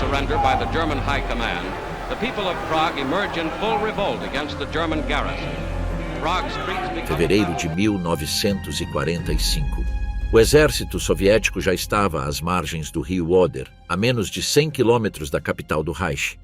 surrender by the German High Command, the people of Prague emerge in full revolt against the German garrison. Prague streets become... Fevereiro de 1945. O exército soviético já estava às margens do rio Oder, a menos de 100 quilômetros da capital do Reich.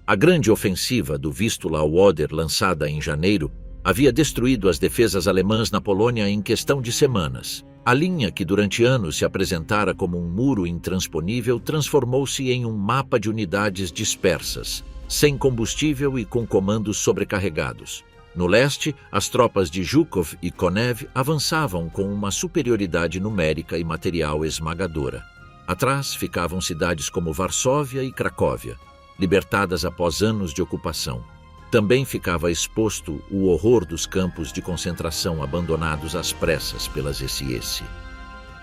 A grande ofensiva do Vístula ao Oder, lançada em janeiro, havia destruído as defesas alemãs na Polônia em questão de semanas. A linha, que durante anos se apresentara como um muro intransponível, transformou-se em um mapa de unidades dispersas, sem combustível e com comandos sobrecarregados. No leste, as tropas de Zhukov e Konev avançavam com uma superioridade numérica e material esmagadora. Atrás ficavam cidades como Varsóvia e Cracóvia, libertadas após anos de ocupação. Também ficava exposto o horror dos campos de concentração abandonados às pressas pelas SS.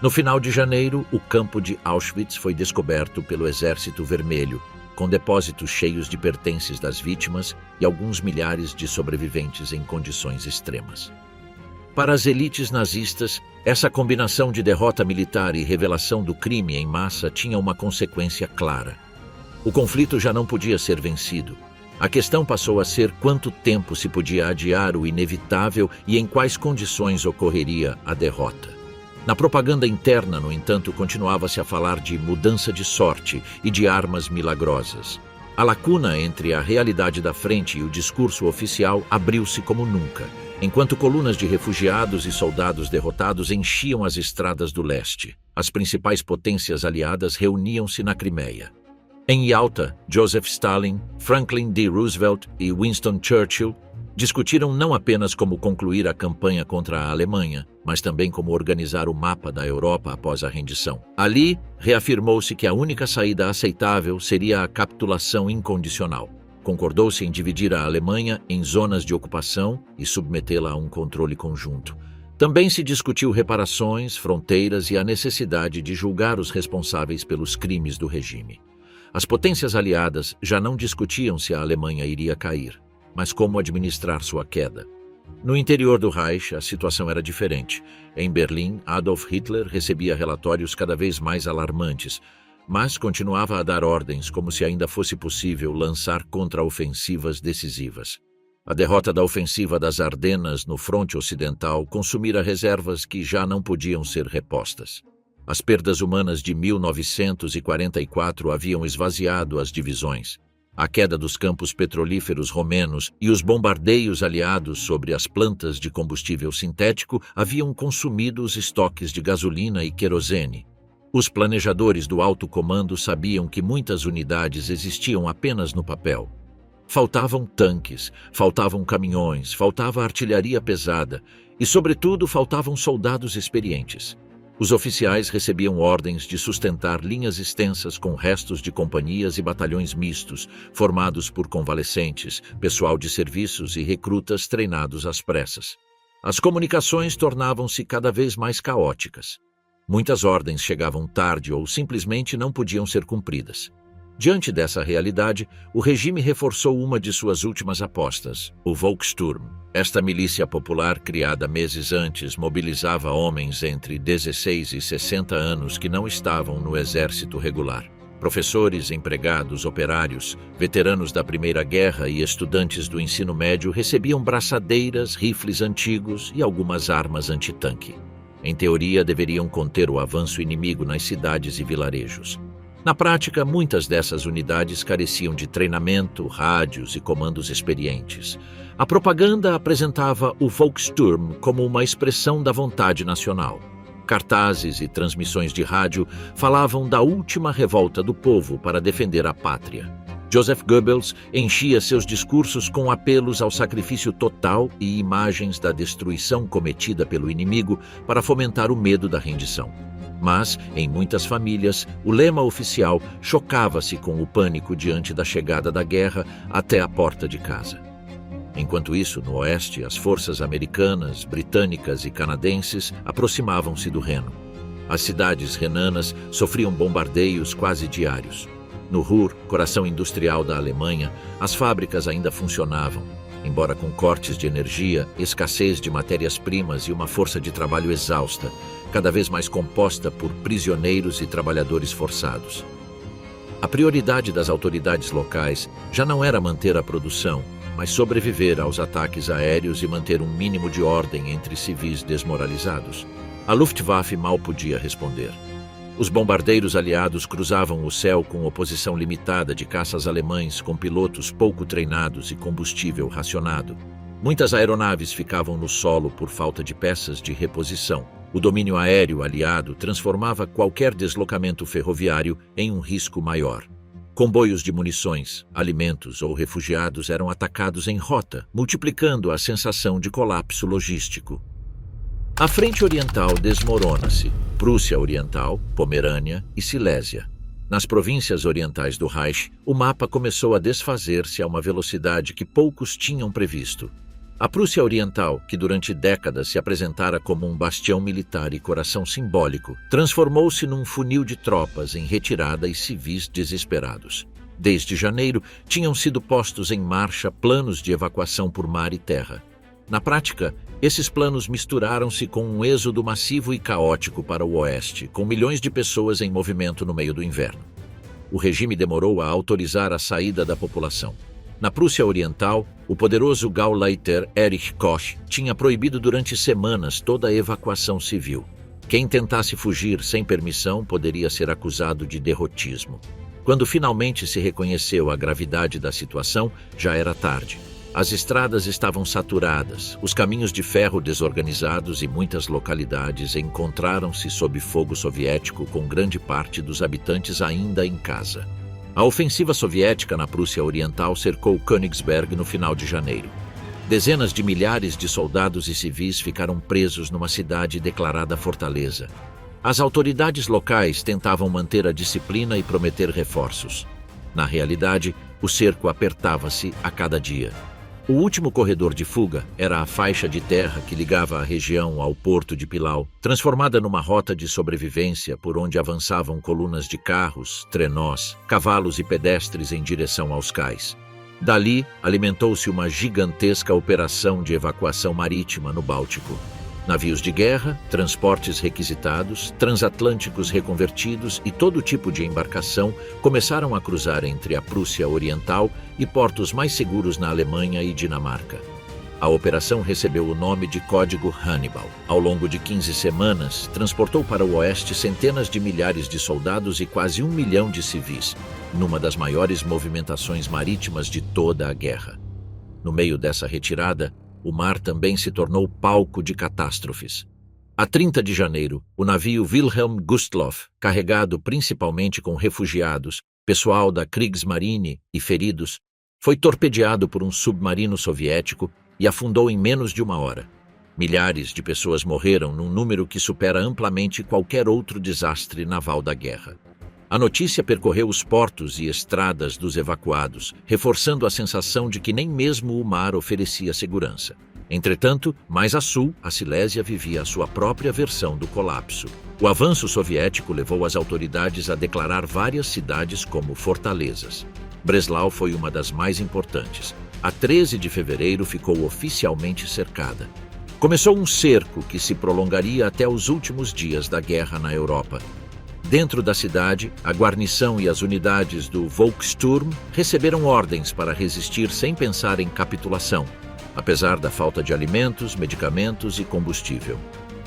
No final de janeiro, o campo de Auschwitz foi descoberto pelo Exército Vermelho, com depósitos cheios de pertences das vítimas e alguns milhares de sobreviventes em condições extremas. Para as elites nazistas, essa combinação de derrota militar e revelação do crime em massa tinha uma consequência clara. O conflito já não podia ser vencido. A questão passou a ser quanto tempo se podia adiar o inevitável e em quais condições ocorreria a derrota. Na propaganda interna, no entanto, continuava-se a falar de mudança de sorte e de armas milagrosas. A lacuna entre a realidade da frente e o discurso oficial abriu-se como nunca, enquanto colunas de refugiados e soldados derrotados enchiam as estradas do leste. As principais potências aliadas reuniam-se na Crimeia. Em Yalta, Joseph Stalin, Franklin D. Roosevelt e Winston Churchill discutiram não apenas como concluir a campanha contra a Alemanha, mas também como organizar o mapa da Europa após a rendição. Ali, reafirmou-se que a única saída aceitável seria a capitulação incondicional. Concordou-se em dividir a Alemanha em zonas de ocupação e submetê-la a um controle conjunto. Também se discutiu reparações, fronteiras e a necessidade de julgar os responsáveis pelos crimes do regime. As potências aliadas já não discutiam se a Alemanha iria cair, mas como administrar sua queda. No interior do Reich, a situação era diferente. Em Berlim, Adolf Hitler recebia relatórios cada vez mais alarmantes, mas continuava a dar ordens como se ainda fosse possível lançar contraofensivas decisivas. A derrota da ofensiva das Ardenas no fronte ocidental consumira reservas que já não podiam ser repostas. As perdas humanas de 1944 haviam esvaziado as divisões. A queda dos campos petrolíferos romenos e os bombardeios aliados sobre as plantas de combustível sintético haviam consumido os estoques de gasolina e querosene. Os planejadores do alto comando sabiam que muitas unidades existiam apenas no papel. Faltavam tanques, faltavam caminhões, faltava artilharia pesada e, sobretudo, faltavam soldados experientes. Os oficiais recebiam ordens de sustentar linhas extensas com restos de companhias e batalhões mistos, formados por convalescentes, pessoal de serviços e recrutas treinados às pressas. As comunicações tornavam-se cada vez mais caóticas. Muitas ordens chegavam tarde ou simplesmente não podiam ser cumpridas. Diante dessa realidade, o regime reforçou uma de suas últimas apostas, o Volkssturm. Esta milícia popular, criada meses antes, mobilizava homens entre 16 e 60 anos que não estavam no exército regular. Professores, empregados, operários, veteranos da Primeira Guerra e estudantes do ensino médio recebiam braçadeiras, rifles antigos e algumas armas antitanque. Em teoria, deveriam conter o avanço inimigo nas cidades e vilarejos. Na prática, muitas dessas unidades careciam de treinamento, rádios e comandos experientes. A propaganda apresentava o Volkssturm como uma expressão da vontade nacional. Cartazes e transmissões de rádio falavam da última revolta do povo para defender a pátria. Joseph Goebbels enchia seus discursos com apelos ao sacrifício total e imagens da destruição cometida pelo inimigo para fomentar o medo da rendição. Mas, em muitas famílias, o lema oficial chocava-se com o pânico diante da chegada da guerra até a porta de casa. Enquanto isso, no oeste, as forças americanas, britânicas e canadenses aproximavam-se do Reno. As cidades renanas sofriam bombardeios quase diários. No Ruhr, coração industrial da Alemanha, as fábricas ainda funcionavam, embora com cortes de energia, escassez de matérias-primas e uma força de trabalho exausta, cada vez mais composta por prisioneiros e trabalhadores forçados. A prioridade das autoridades locais já não era manter a produção, mas sobreviver aos ataques aéreos e manter um mínimo de ordem entre civis desmoralizados. A Luftwaffe mal podia responder. Os bombardeiros aliados cruzavam o céu com oposição limitada de caças alemães com pilotos pouco treinados e combustível racionado. Muitas aeronaves ficavam no solo por falta de peças de reposição. O domínio aéreo aliado transformava qualquer deslocamento ferroviário em um risco maior. Comboios de munições, alimentos ou refugiados eram atacados em rota, multiplicando a sensação de colapso logístico. A frente oriental desmorona-se. Prússia Oriental, Pomerânia e Silésia. Nas províncias orientais do Reich, o mapa começou a desfazer-se a uma velocidade que poucos tinham previsto. A Prússia Oriental, que durante décadas se apresentara como um bastião militar e coração simbólico, transformou-se num funil de tropas em retirada e civis desesperados. Desde janeiro, tinham sido postos em marcha planos de evacuação por mar e terra. Na prática, esses planos misturaram-se com um êxodo massivo e caótico para o oeste, com milhões de pessoas em movimento no meio do inverno. O regime demorou a autorizar a saída da população. Na Prússia Oriental, o poderoso Gauleiter Erich Koch tinha proibido durante semanas toda a evacuação civil. Quem tentasse fugir sem permissão poderia ser acusado de derrotismo. Quando finalmente se reconheceu a gravidade da situação, já era tarde. As estradas estavam saturadas, os caminhos de ferro desorganizados e muitas localidades encontraram-se sob fogo soviético com grande parte dos habitantes ainda em casa. A ofensiva soviética na Prússia Oriental cercou Königsberg no final de janeiro. Dezenas de milhares de soldados e civis ficaram presos numa cidade declarada fortaleza. As autoridades locais tentavam manter a disciplina e prometer reforços. Na realidade, o cerco apertava-se a cada dia. O último corredor de fuga era a faixa de terra que ligava a região ao porto de Pilau, transformada numa rota de sobrevivência por onde avançavam colunas de carros, trenós, cavalos e pedestres em direção aos cais. Dali, alimentou-se uma gigantesca operação de evacuação marítima no Báltico. Navios de guerra, transportes requisitados, transatlânticos reconvertidos e todo tipo de embarcação começaram a cruzar entre a Prússia Oriental e portos mais seguros na Alemanha e Dinamarca. A operação recebeu o nome de Código Hannibal. Ao longo de 15 semanas, transportou para o oeste centenas de milhares de soldados e quase 1 milhão de civis, numa das maiores movimentações marítimas de toda a guerra. No meio dessa retirada, o mar também se tornou palco de catástrofes. A 30 de janeiro, o navio Wilhelm Gustloff, carregado principalmente com refugiados, pessoal da Kriegsmarine e feridos, foi torpedeado por um submarino soviético e afundou em menos de uma hora. Milhares de pessoas morreram num número que supera amplamente qualquer outro desastre naval da guerra. A notícia percorreu os portos e estradas dos evacuados, reforçando a sensação de que nem mesmo o mar oferecia segurança. Entretanto, mais a sul, a Silésia vivia a sua própria versão do colapso. O avanço soviético levou as autoridades a declarar várias cidades como fortalezas. Breslau foi uma das mais importantes. A 13 de fevereiro ficou oficialmente cercada. Começou um cerco que se prolongaria até os últimos dias da guerra na Europa. Dentro da cidade, a guarnição e as unidades do Volkssturm receberam ordens para resistir sem pensar em capitulação, apesar da falta de alimentos, medicamentos e combustível.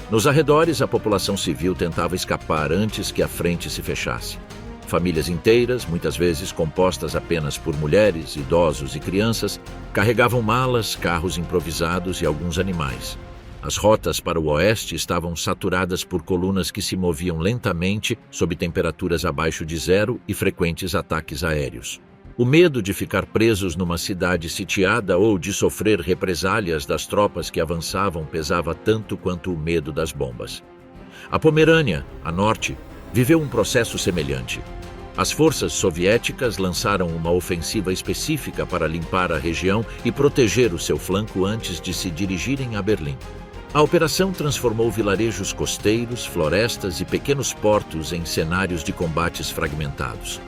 Nos arredores, a população civil tentava escapar antes que a frente se fechasse. Famílias inteiras, muitas vezes compostas apenas por mulheres, idosos e crianças, carregavam malas, carros improvisados e alguns animais. As rotas para o oeste estavam saturadas por colunas que se moviam lentamente sob temperaturas abaixo de zero e frequentes ataques aéreos. O medo de ficar presos numa cidade sitiada ou de sofrer represálias das tropas que avançavam pesava tanto quanto o medo das bombas. A Pomerânia, a norte, viveu um processo semelhante. As forças soviéticas lançaram uma ofensiva específica para limpar a região e proteger o seu flanco antes de se dirigirem a Berlim. A operação transformou vilarejos costeiros, florestas e pequenos portos em cenários de combates fragmentados.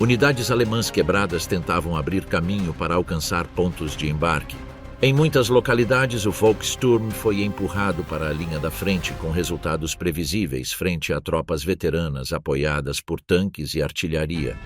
Unidades alemãs quebradas tentavam abrir caminho para alcançar pontos de embarque. Em muitas localidades, o Volkssturm foi empurrado para a linha da frente com resultados previsíveis frente a tropas veteranas apoiadas por tanques e artilharia.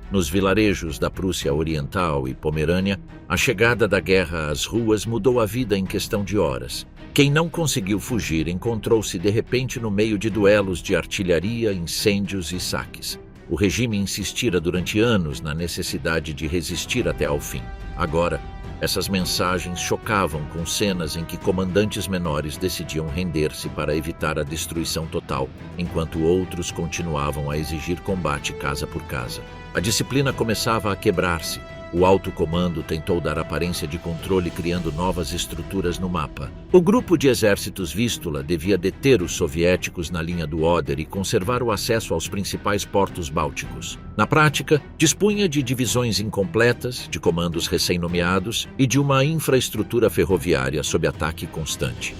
Nos vilarejos da Prússia Oriental e Pomerânia, a chegada da guerra às ruas mudou a vida em questão de horas. Quem não conseguiu fugir encontrou-se de repente no meio de duelos de artilharia, incêndios e saques. O regime insistira durante anos na necessidade de resistir até ao fim. Agora, essas mensagens chocavam com cenas em que comandantes menores decidiam render-se para evitar a destruição total, enquanto outros continuavam a exigir combate casa por casa. A disciplina começava a quebrar-se. O alto comando tentou dar aparência de controle criando novas estruturas no mapa. O grupo de exércitos Vístula devia deter os soviéticos na linha do Oder e conservar o acesso aos principais portos bálticos. Na prática, dispunha de divisões incompletas, de comandos recém-nomeados e de uma infraestrutura ferroviária sob ataque constante.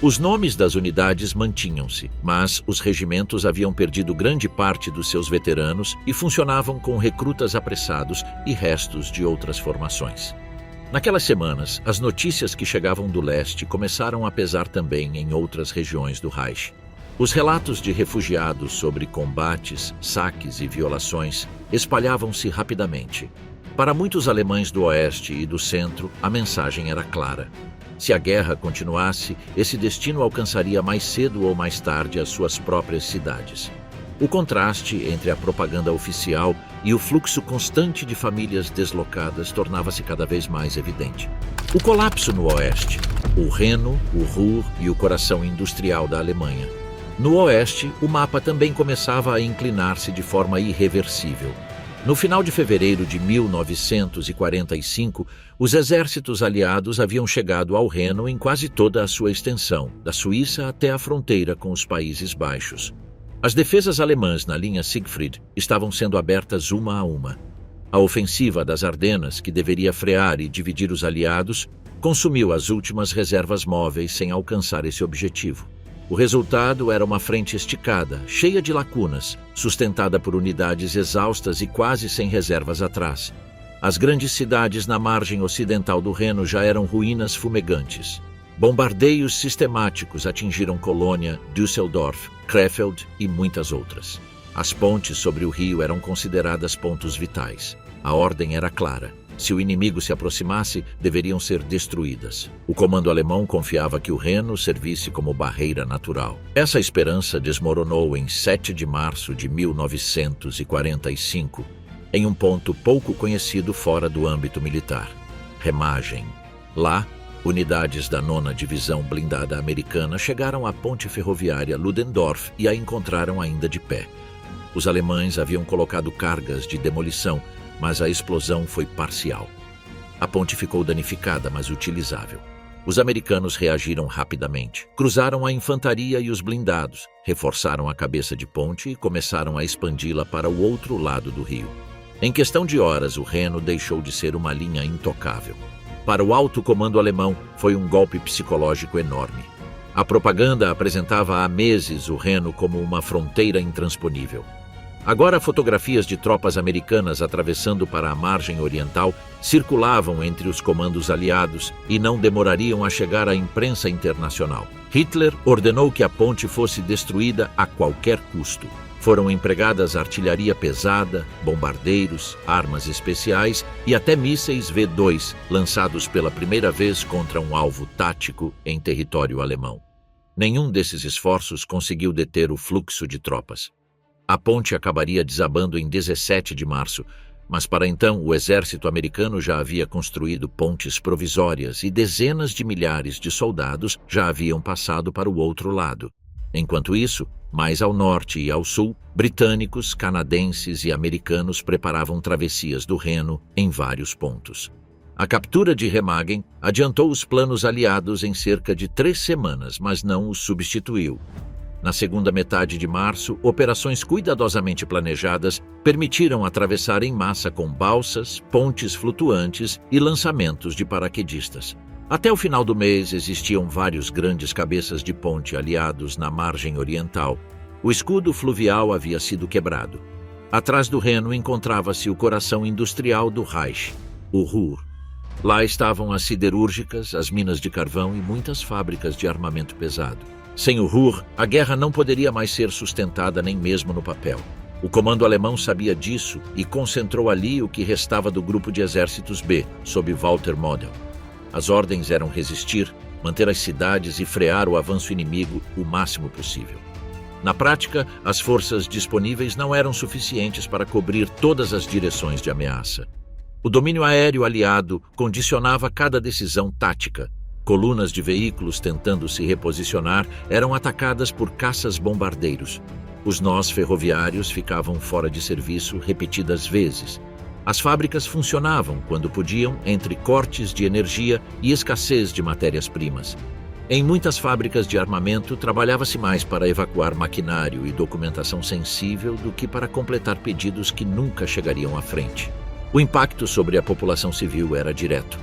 Os nomes das unidades mantinham-se, mas os regimentos haviam perdido grande parte dos seus veteranos e funcionavam com recrutas apressados e restos de outras formações. Naquelas semanas, as notícias que chegavam do leste começaram a pesar também em outras regiões do Reich. Os relatos de refugiados sobre combates, saques e violações espalhavam-se rapidamente. Para muitos alemães do oeste e do centro, a mensagem era clara. Se a guerra continuasse, esse destino alcançaria mais cedo ou mais tarde as suas próprias cidades. O contraste entre a propaganda oficial e o fluxo constante de famílias deslocadas tornava-se cada vez mais evidente. O colapso no oeste, o Reno, o Ruhr e o coração industrial da Alemanha. No oeste, o mapa também começava a inclinar-se de forma irreversível. No final de fevereiro de 1945, os exércitos aliados haviam chegado ao Reno em quase toda a sua extensão, da Suíça até a fronteira com os Países Baixos. As defesas alemãs na linha Siegfried estavam sendo abertas uma a uma. A ofensiva das Ardenas, que deveria frear e dividir os aliados, consumiu as últimas reservas móveis sem alcançar esse objetivo. O resultado era uma frente esticada, cheia de lacunas, sustentada por unidades exaustas e quase sem reservas atrás. As grandes cidades na margem ocidental do Reno já eram ruínas fumegantes. Bombardeios sistemáticos atingiram Colônia, Düsseldorf, Krefeld e muitas outras. As pontes sobre o rio eram consideradas pontos vitais. A ordem era clara. Se o inimigo se aproximasse, deveriam ser destruídas. O comando alemão confiava que o Reno servisse como barreira natural. Essa esperança desmoronou em 7 de março de 1945, em um ponto pouco conhecido fora do âmbito militar, Remagen. Lá, unidades da 9ª Divisão Blindada Americana chegaram à ponte ferroviária Ludendorff e a encontraram ainda de pé. Os alemães haviam colocado cargas de demolição, mas a explosão foi parcial. A ponte ficou danificada, mas utilizável. Os americanos reagiram rapidamente. Cruzaram a infantaria e os blindados, reforçaram a cabeça de ponte e começaram a expandi-la para o outro lado do rio. Em questão de horas, o Reno deixou de ser uma linha intocável. Para o alto comando alemão, foi um golpe psicológico enorme. A propaganda apresentava há meses o Reno como uma fronteira intransponível. Agora, fotografias de tropas americanas atravessando para a margem oriental circulavam entre os comandos aliados e não demorariam a chegar à imprensa internacional. Hitler ordenou que a ponte fosse destruída a qualquer custo. Foram empregadas artilharia pesada, bombardeiros, armas especiais e até mísseis V-2 lançados pela primeira vez contra um alvo tático em território alemão. Nenhum desses esforços conseguiu deter o fluxo de tropas. A ponte acabaria desabando em 17 de março, mas para então o exército americano já havia construído pontes provisórias e dezenas de milhares de soldados já haviam passado para o outro lado. Enquanto isso, mais ao norte e ao sul, britânicos, canadenses e americanos preparavam travessias do Reno em vários pontos. A captura de Remagen adiantou os planos aliados em cerca de 3 semanas, mas não os substituiu. Na segunda metade de março, operações cuidadosamente planejadas permitiram atravessar em massa com balsas, pontes flutuantes e lançamentos de paraquedistas. Até o final do mês, existiam vários grandes cabeças de ponte aliados na margem oriental. O escudo fluvial havia sido quebrado. Atrás do Reno encontrava-se o coração industrial do Reich, o Ruhr. Lá estavam as siderúrgicas, as minas de carvão e muitas fábricas de armamento pesado. Sem o Ruhr, a guerra não poderia mais ser sustentada nem mesmo no papel. O comando alemão sabia disso e concentrou ali o que restava do grupo de exércitos B, sob Walter Model. As ordens eram resistir, manter as cidades e frear o avanço inimigo o máximo possível. Na prática, as forças disponíveis não eram suficientes para cobrir todas as direções de ameaça. O domínio aéreo aliado condicionava cada decisão tática. Colunas de veículos tentando se reposicionar eram atacadas por caças-bombardeiros. Os nós ferroviários ficavam fora de serviço repetidas vezes. As fábricas funcionavam quando podiam entre cortes de energia e escassez de matérias-primas. Em muitas fábricas de armamento, trabalhava-se mais para evacuar maquinário e documentação sensível do que para completar pedidos que nunca chegariam à frente. O impacto sobre a população civil era direto.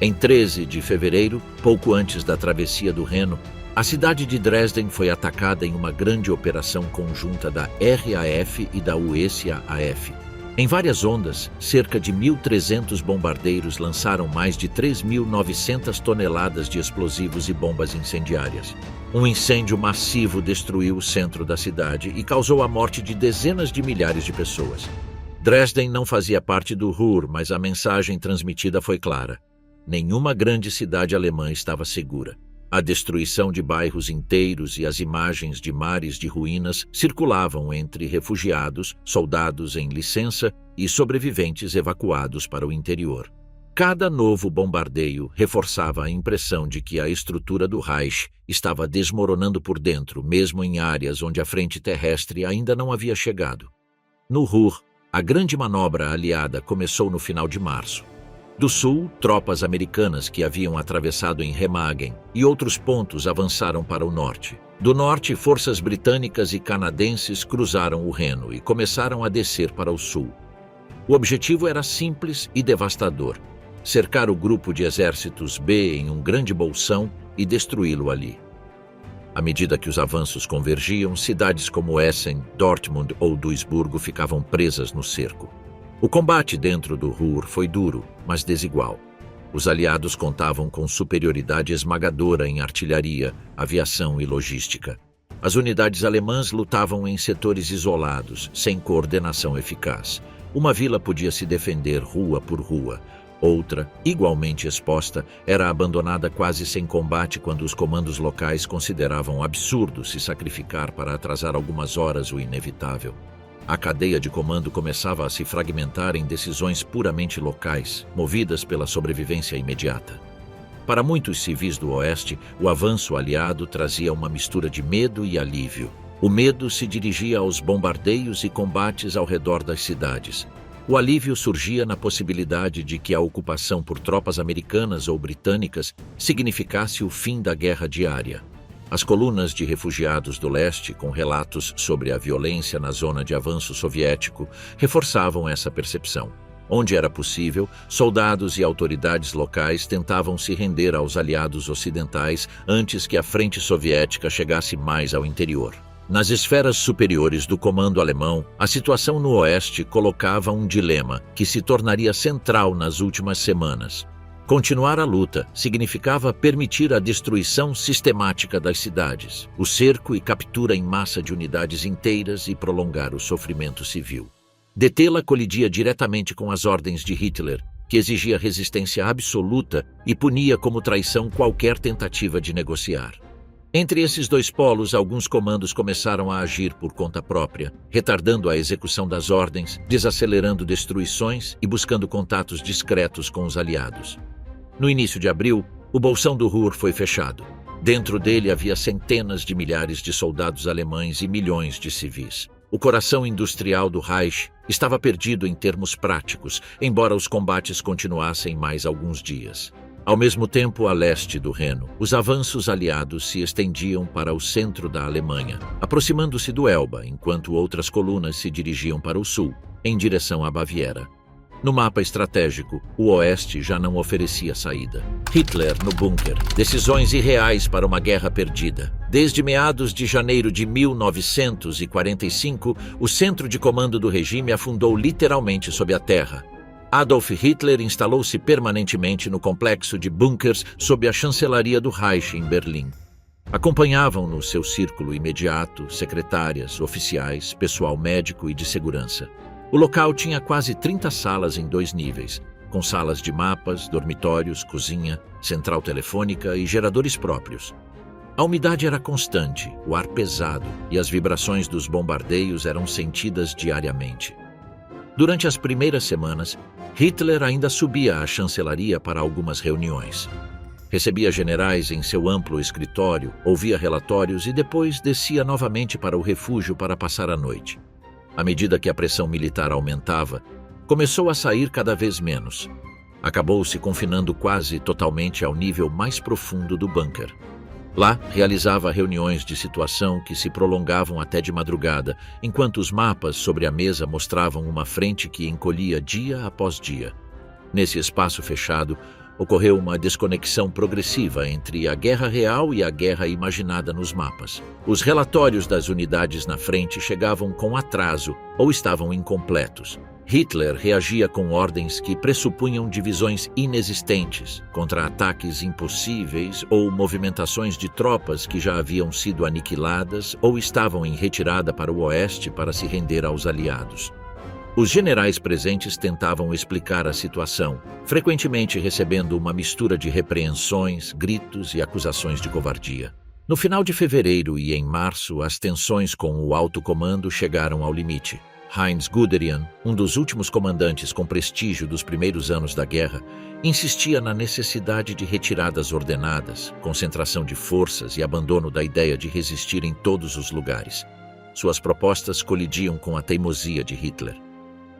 Em 13 de fevereiro, pouco antes da travessia do Reno, a cidade de Dresden foi atacada em uma grande operação conjunta da RAF e da USAAF. Em várias ondas, cerca de 1.300 bombardeiros lançaram mais de 3.900 toneladas de explosivos e bombas incendiárias. Um incêndio massivo destruiu o centro da cidade e causou a morte de dezenas de milhares de pessoas. Dresden não fazia parte do Ruhr, mas a mensagem transmitida foi clara. Nenhuma grande cidade alemã estava segura. A destruição de bairros inteiros e as imagens de mares de ruínas circulavam entre refugiados, soldados em licença e sobreviventes evacuados para o interior. Cada novo bombardeio reforçava a impressão de que a estrutura do Reich estava desmoronando por dentro, mesmo em áreas onde a frente terrestre ainda não havia chegado. No Ruhr, a grande manobra aliada começou no final de março. Do sul, tropas americanas que haviam atravessado em Remagen e outros pontos avançaram para o norte. Do norte, forças britânicas e canadenses cruzaram o Reno e começaram a descer para o sul. O objetivo era simples e devastador: cercar o grupo de exércitos B em um grande bolsão e destruí-lo ali. À medida que os avanços convergiam, cidades como Essen, Dortmund ou Duisburgo ficavam presas no cerco. O combate dentro do Ruhr foi duro, mas desigual. Os aliados contavam com superioridade esmagadora em artilharia, aviação e logística. As unidades alemãs lutavam em setores isolados, sem coordenação eficaz. Uma vila podia se defender rua por rua. Outra, igualmente exposta, era abandonada quase sem combate quando os comandos locais consideravam absurdo se sacrificar para atrasar algumas horas o inevitável. A cadeia de comando começava a se fragmentar em decisões puramente locais, movidas pela sobrevivência imediata. Para muitos civis do Oeste, o avanço aliado trazia uma mistura de medo e alívio. O medo se dirigia aos bombardeios e combates ao redor das cidades. O alívio surgia na possibilidade de que a ocupação por tropas americanas ou britânicas significasse o fim da guerra diária. As colunas de refugiados do leste, com relatos sobre a violência na zona de avanço soviético, reforçavam essa percepção. Onde era possível, soldados e autoridades locais tentavam se render aos aliados ocidentais antes que a frente soviética chegasse mais ao interior. Nas esferas superiores do comando alemão, a situação no oeste colocava um dilema que se tornaria central nas últimas semanas. Continuar a luta significava permitir a destruição sistemática das cidades, o cerco e captura em massa de unidades inteiras e prolongar o sofrimento civil. Detê-la colidia diretamente com as ordens de Hitler, que exigia resistência absoluta e punia como traição qualquer tentativa de negociar. Entre esses dois polos, alguns comandos começaram a agir por conta própria, retardando a execução das ordens, desacelerando destruições e buscando contatos discretos com os aliados. No início de abril, o bolsão do Ruhr foi fechado. Dentro dele havia centenas de milhares de soldados alemães e milhões de civis. O coração industrial do Reich estava perdido em termos práticos, embora os combates continuassem mais alguns dias. Ao mesmo tempo, a leste do Reno, os avanços aliados se estendiam para o centro da Alemanha, aproximando-se do Elba, enquanto outras colunas se dirigiam para o sul, em direção à Baviera. No mapa estratégico, o oeste já não oferecia saída. Hitler no bunker. Decisões irreais para uma guerra perdida. Desde meados de janeiro de 1945, o centro de comando do regime afundou literalmente sob a terra. Adolf Hitler instalou-se permanentemente no complexo de bunkers sob a chancelaria do Reich em Berlim. Acompanhavam-no seu círculo imediato, secretárias, oficiais, pessoal médico e de segurança. O local tinha quase 30 salas em 2 níveis, com salas de mapas, dormitórios, cozinha, central telefônica e geradores próprios. A umidade era constante, o ar pesado e as vibrações dos bombardeios eram sentidas diariamente. Durante as primeiras semanas, Hitler ainda subia à chancelaria para algumas reuniões. Recebia generais em seu amplo escritório, ouvia relatórios e depois descia novamente para o refúgio para passar a noite. À medida que a pressão militar aumentava, começou a sair cada vez menos. Acabou se confinando quase totalmente ao nível mais profundo do bunker. Lá, realizava reuniões de situação que se prolongavam até de madrugada, enquanto os mapas sobre a mesa mostravam uma frente que encolhia dia após dia. Nesse espaço fechado, ocorreu uma desconexão progressiva entre a guerra real e a guerra imaginada nos mapas. Os relatórios das unidades na frente chegavam com atraso ou estavam incompletos. Hitler reagia com ordens que pressupunham divisões inexistentes, contra-ataques impossíveis ou movimentações de tropas que já haviam sido aniquiladas ou estavam em retirada para o oeste para se render aos aliados. Os generais presentes tentavam explicar a situação, frequentemente recebendo uma mistura de repreensões, gritos e acusações de covardia. No final de fevereiro e em março, as tensões com o alto comando chegaram ao limite. Heinz Guderian, um dos últimos comandantes com prestígio dos primeiros anos da guerra, insistia na necessidade de retiradas ordenadas, concentração de forças e abandono da ideia de resistir em todos os lugares. Suas propostas colidiam com a teimosia de Hitler.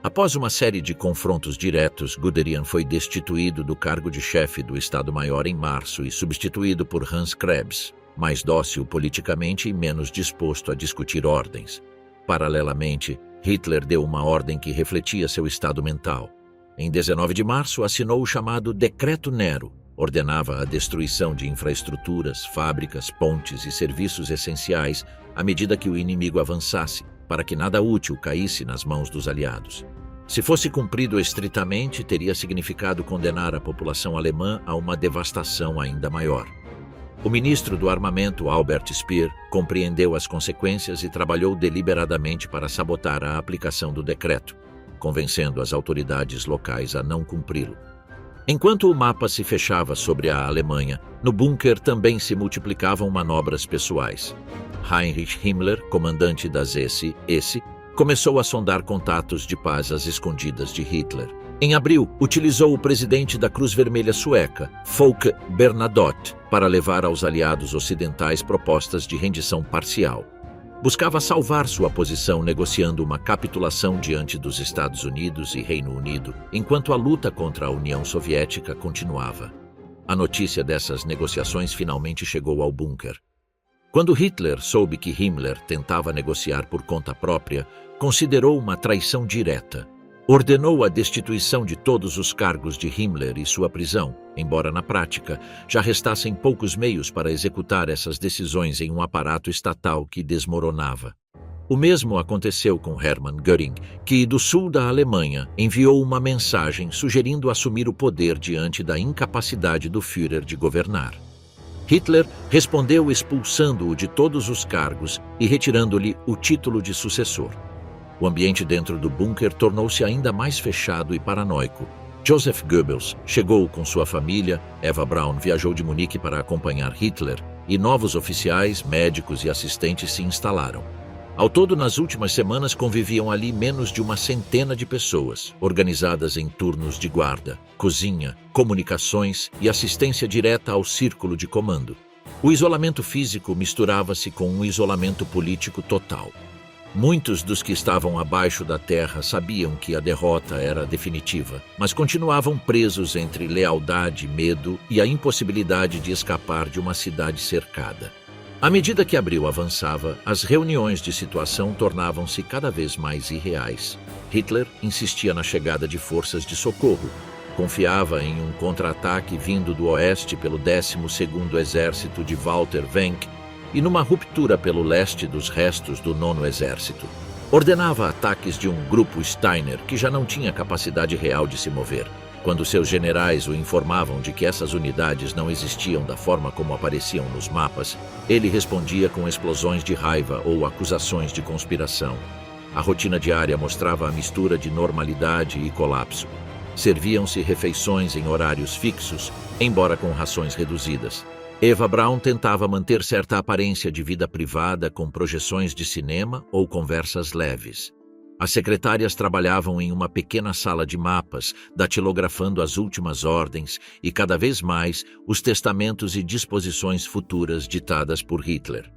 Após uma série de confrontos diretos, Guderian foi destituído do cargo de chefe do Estado-Maior em março e substituído por Hans Krebs, mais dócil politicamente e menos disposto a discutir ordens. Paralelamente, Hitler deu uma ordem que refletia seu estado mental. Em 19 de março, assinou o chamado Decreto Nero. Ordenava a destruição de infraestruturas, fábricas, pontes e serviços essenciais à medida que o inimigo avançasse, para que nada útil caísse nas mãos dos aliados. Se fosse cumprido estritamente, teria significado condenar a população alemã a uma devastação ainda maior. O ministro do Armamento, Albert Speer, compreendeu as consequências e trabalhou deliberadamente para sabotar a aplicação do decreto, convencendo as autoridades locais a não cumpri-lo. Enquanto o mapa se fechava sobre a Alemanha, no bunker também se multiplicavam manobras pessoais. Heinrich Himmler, comandante das SS, começou a sondar contatos de paz às escondidas de Hitler. Em abril, utilizou o presidente da Cruz Vermelha sueca, Folke Bernadotte, para levar aos aliados ocidentais propostas de rendição parcial. Buscava salvar sua posição negociando uma capitulação diante dos Estados Unidos e Reino Unido, enquanto a luta contra a União Soviética continuava. A notícia dessas negociações finalmente chegou ao bunker. Quando Hitler soube que Himmler tentava negociar por conta própria, considerou uma traição direta. Ordenou a destituição de todos os cargos de Himmler e sua prisão, embora na prática já restassem poucos meios para executar essas decisões em um aparato estatal que desmoronava. O mesmo aconteceu com Hermann Göring, que, do sul da Alemanha, enviou uma mensagem sugerindo assumir o poder diante da incapacidade do Führer de governar. Hitler respondeu expulsando-o de todos os cargos e retirando-lhe o título de sucessor. O ambiente dentro do bunker tornou-se ainda mais fechado e paranoico. Joseph Goebbels chegou com sua família, Eva Braun viajou de Munique para acompanhar Hitler e novos oficiais, médicos e assistentes se instalaram. Ao todo, nas últimas semanas conviviam ali menos de uma centena de pessoas, organizadas em turnos de guarda, cozinha, comunicações e assistência direta ao círculo de comando. O isolamento físico misturava-se com um isolamento político total. Muitos dos que estavam abaixo da terra sabiam que a derrota era definitiva, mas continuavam presos entre lealdade, medo e a impossibilidade de escapar de uma cidade cercada. À medida que abril avançava, as reuniões de situação tornavam-se cada vez mais irreais. Hitler insistia na chegada de forças de socorro. Confiava em um contra-ataque vindo do oeste pelo 12º Exército de Walter Wenck e numa ruptura pelo leste dos restos do 9º Exército. Ordenava ataques de um grupo Steiner que já não tinha capacidade real de se mover. Quando seus generais o informavam de que essas unidades não existiam da forma como apareciam nos mapas, ele respondia com explosões de raiva ou acusações de conspiração. A rotina diária mostrava a mistura de normalidade e colapso. Serviam-se refeições em horários fixos, embora com rações reduzidas. Eva Braun tentava manter certa aparência de vida privada com projeções de cinema ou conversas leves. As secretárias trabalhavam em uma pequena sala de mapas, datilografando as últimas ordens e, cada vez mais, os testamentos e disposições futuras ditadas por Hitler.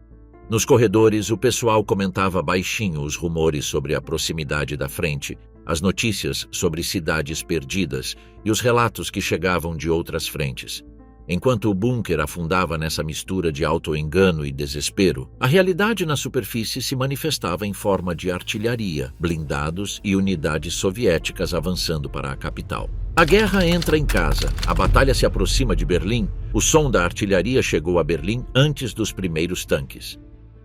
Nos corredores, o pessoal comentava baixinho os rumores sobre a proximidade da frente, as notícias sobre cidades perdidas e os relatos que chegavam de outras frentes. Enquanto o bunker afundava nessa mistura de auto-engano e desespero, a realidade na superfície se manifestava em forma de artilharia, blindados e unidades soviéticas avançando para a capital. A guerra entra em casa, a batalha se aproxima de Berlim, o som da artilharia chegou a Berlim antes dos primeiros tanques.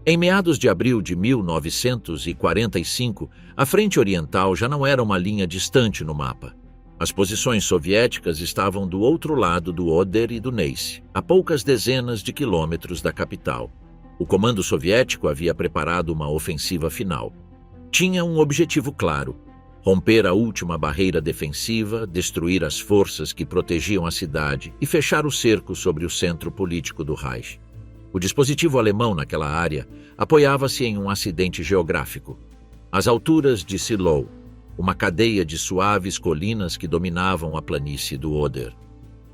Em meados de abril de 1945, a frente oriental já não era uma linha distante no mapa. As posições soviéticas estavam do outro lado do Oder e do Neisse, a poucas dezenas de quilômetros da capital. O comando soviético havia preparado uma ofensiva final. Tinha um objetivo claro: romper a última barreira defensiva, destruir as forças que protegiam a cidade e fechar o cerco sobre o centro político do Reich. O dispositivo alemão naquela área apoiava-se em um acidente geográfico. As alturas de Silow, uma cadeia de suaves colinas que dominavam a planície do Oder.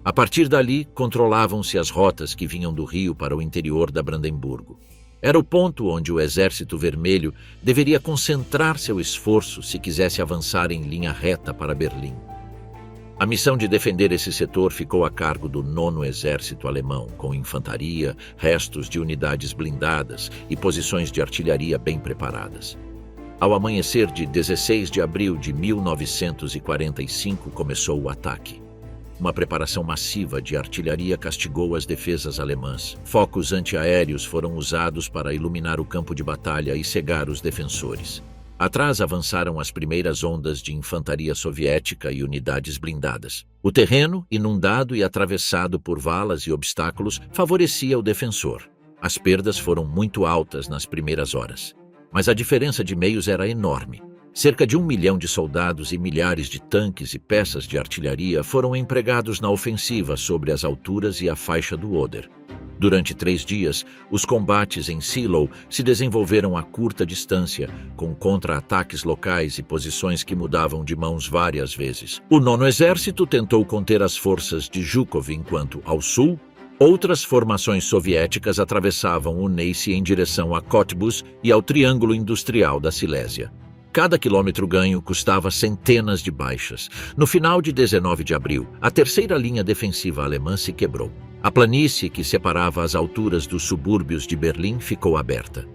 A partir dali, controlavam-se as rotas que vinham do rio para o interior da Brandemburgo. Era o ponto onde o Exército Vermelho deveria concentrar seu esforço se quisesse avançar em linha reta para Berlim. A missão de defender esse setor ficou a cargo do 9º Exército Alemão, com infantaria, restos de unidades blindadas e posições de artilharia bem preparadas. Ao amanhecer de 16 de abril de 1945 começou o ataque. Uma preparação massiva de artilharia castigou as defesas alemãs. Focos antiaéreos foram usados para iluminar o campo de batalha e cegar os defensores. Atrás avançaram as primeiras ondas de infantaria soviética e unidades blindadas. O terreno, inundado e atravessado por valas e obstáculos, favorecia o defensor. As perdas foram muito altas nas primeiras horas. Mas a diferença de meios era enorme. Cerca de 1 milhão de soldados e milhares de tanques e peças de artilharia foram empregados na ofensiva sobre as alturas e a faixa do Oder. Durante 3 dias, os combates em Silow se desenvolveram a curta distância, com contra-ataques locais e posições que mudavam de mãos várias vezes. O 9º Exército tentou conter as forças de Zhukov enquanto, ao sul, outras formações soviéticas atravessavam o Neisse em direção a Cottbus e ao Triângulo Industrial da Silésia. Cada quilômetro ganho custava centenas de baixas. No final de 19 de abril, a terceira linha defensiva alemã se quebrou. A planície que separava as alturas dos subúrbios de Berlim ficou aberta.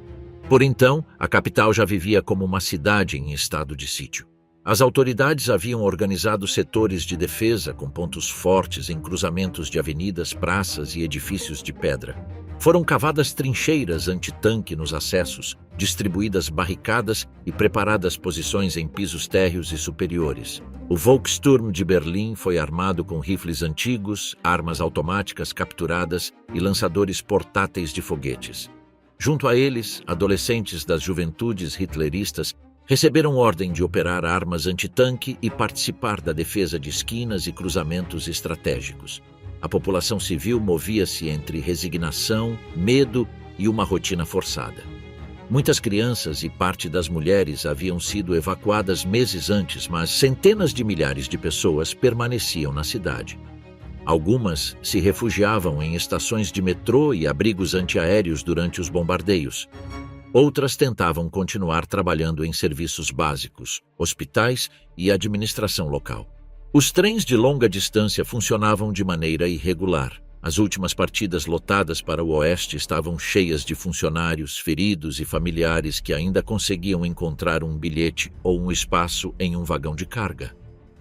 Por então, a capital já vivia como uma cidade em estado de sítio. As autoridades haviam organizado setores de defesa com pontos fortes em cruzamentos de avenidas, praças e edifícios de pedra. Foram cavadas trincheiras antitanque nos acessos, distribuídas barricadas e preparadas posições em pisos térreos e superiores. O Volkssturm de Berlim foi armado com rifles antigos, armas automáticas capturadas e lançadores portáteis de foguetes. Junto a eles, adolescentes das juventudes hitleristas receberam ordem de operar armas antitanque e participar da defesa de esquinas e cruzamentos estratégicos. A população civil movia-se entre resignação, medo e uma rotina forçada. Muitas crianças e parte das mulheres haviam sido evacuadas meses antes, mas centenas de milhares de pessoas permaneciam na cidade. Algumas se refugiavam em estações de metrô e abrigos antiaéreos durante os bombardeios. Outras tentavam continuar trabalhando em serviços básicos, hospitais e administração local. Os trens de longa distância funcionavam de maneira irregular. As últimas partidas lotadas para o oeste estavam cheias de funcionários, feridos e familiares que ainda conseguiam encontrar um bilhete ou um espaço em um vagão de carga.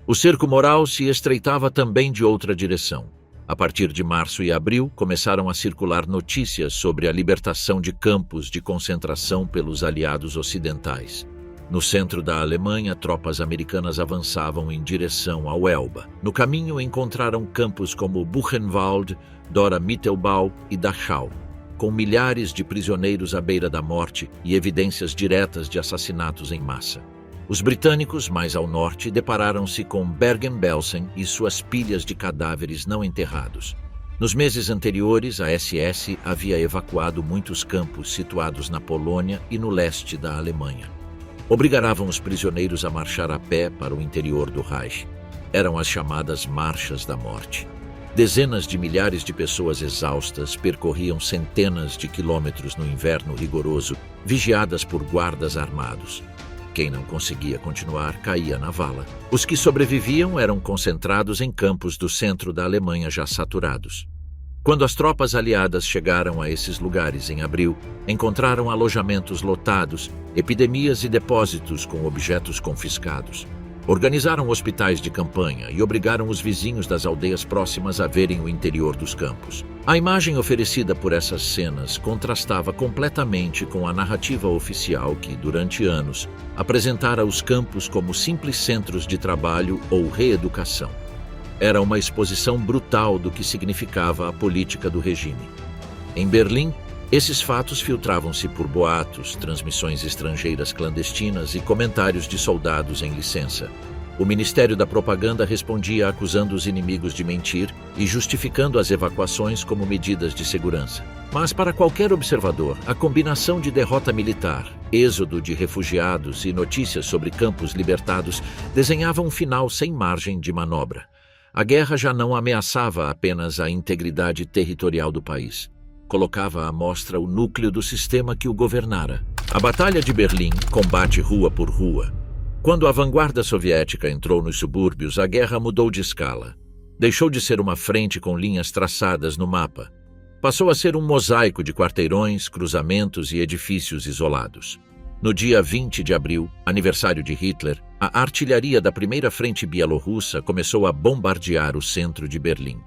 O cerco moral se estreitava também de outra direção. A partir de março e abril, começaram a circular notícias sobre a libertação de campos de concentração pelos aliados ocidentais. No centro da Alemanha, tropas americanas avançavam em direção ao Elba. No caminho, encontraram campos como Buchenwald, Dora Mittelbau e Dachau, com milhares de prisioneiros à beira da morte e evidências diretas de assassinatos em massa. Os britânicos, mais ao norte, depararam-se com Bergen-Belsen e suas pilhas de cadáveres não enterrados. Nos meses anteriores, a SS havia evacuado muitos campos situados na Polônia e no leste da Alemanha. Obrigavam os prisioneiros a marchar a pé para o interior do Reich. Eram as chamadas Marchas da Morte. Dezenas de milhares de pessoas exaustas percorriam centenas de quilômetros no inverno rigoroso, vigiadas por guardas armados. Quem não conseguia continuar caía na vala. Os que sobreviviam eram concentrados em campos do centro da Alemanha já saturados. Quando as tropas aliadas chegaram a esses lugares em abril, encontraram alojamentos lotados, epidemias e depósitos com objetos confiscados. Organizaram hospitais de campanha e obrigaram os vizinhos das aldeias próximas a verem o interior dos campos. A imagem oferecida por essas cenas contrastava completamente com a narrativa oficial que, durante anos, apresentara os campos como simples centros de trabalho ou reeducação. Era uma exposição brutal do que significava a política do regime. Em Berlim, esses fatos filtravam-se por boatos, transmissões estrangeiras clandestinas e comentários de soldados em licença. O Ministério da Propaganda respondia acusando os inimigos de mentir e justificando as evacuações como medidas de segurança. Mas para qualquer observador, a combinação de derrota militar, êxodo de refugiados e notícias sobre campos libertados desenhava um final sem margem de manobra. A guerra já não ameaçava apenas a integridade territorial do país. Colocava à mostra o núcleo do sistema que o governara. A Batalha de Berlim, combate rua por rua. Quando a vanguarda soviética entrou nos subúrbios, a guerra mudou de escala. Deixou de ser uma frente com linhas traçadas no mapa. Passou a ser um mosaico de quarteirões, cruzamentos e edifícios isolados. No dia 20 de abril, aniversário de Hitler, a artilharia da primeira frente bielorrussa começou a bombardear o centro de Berlim.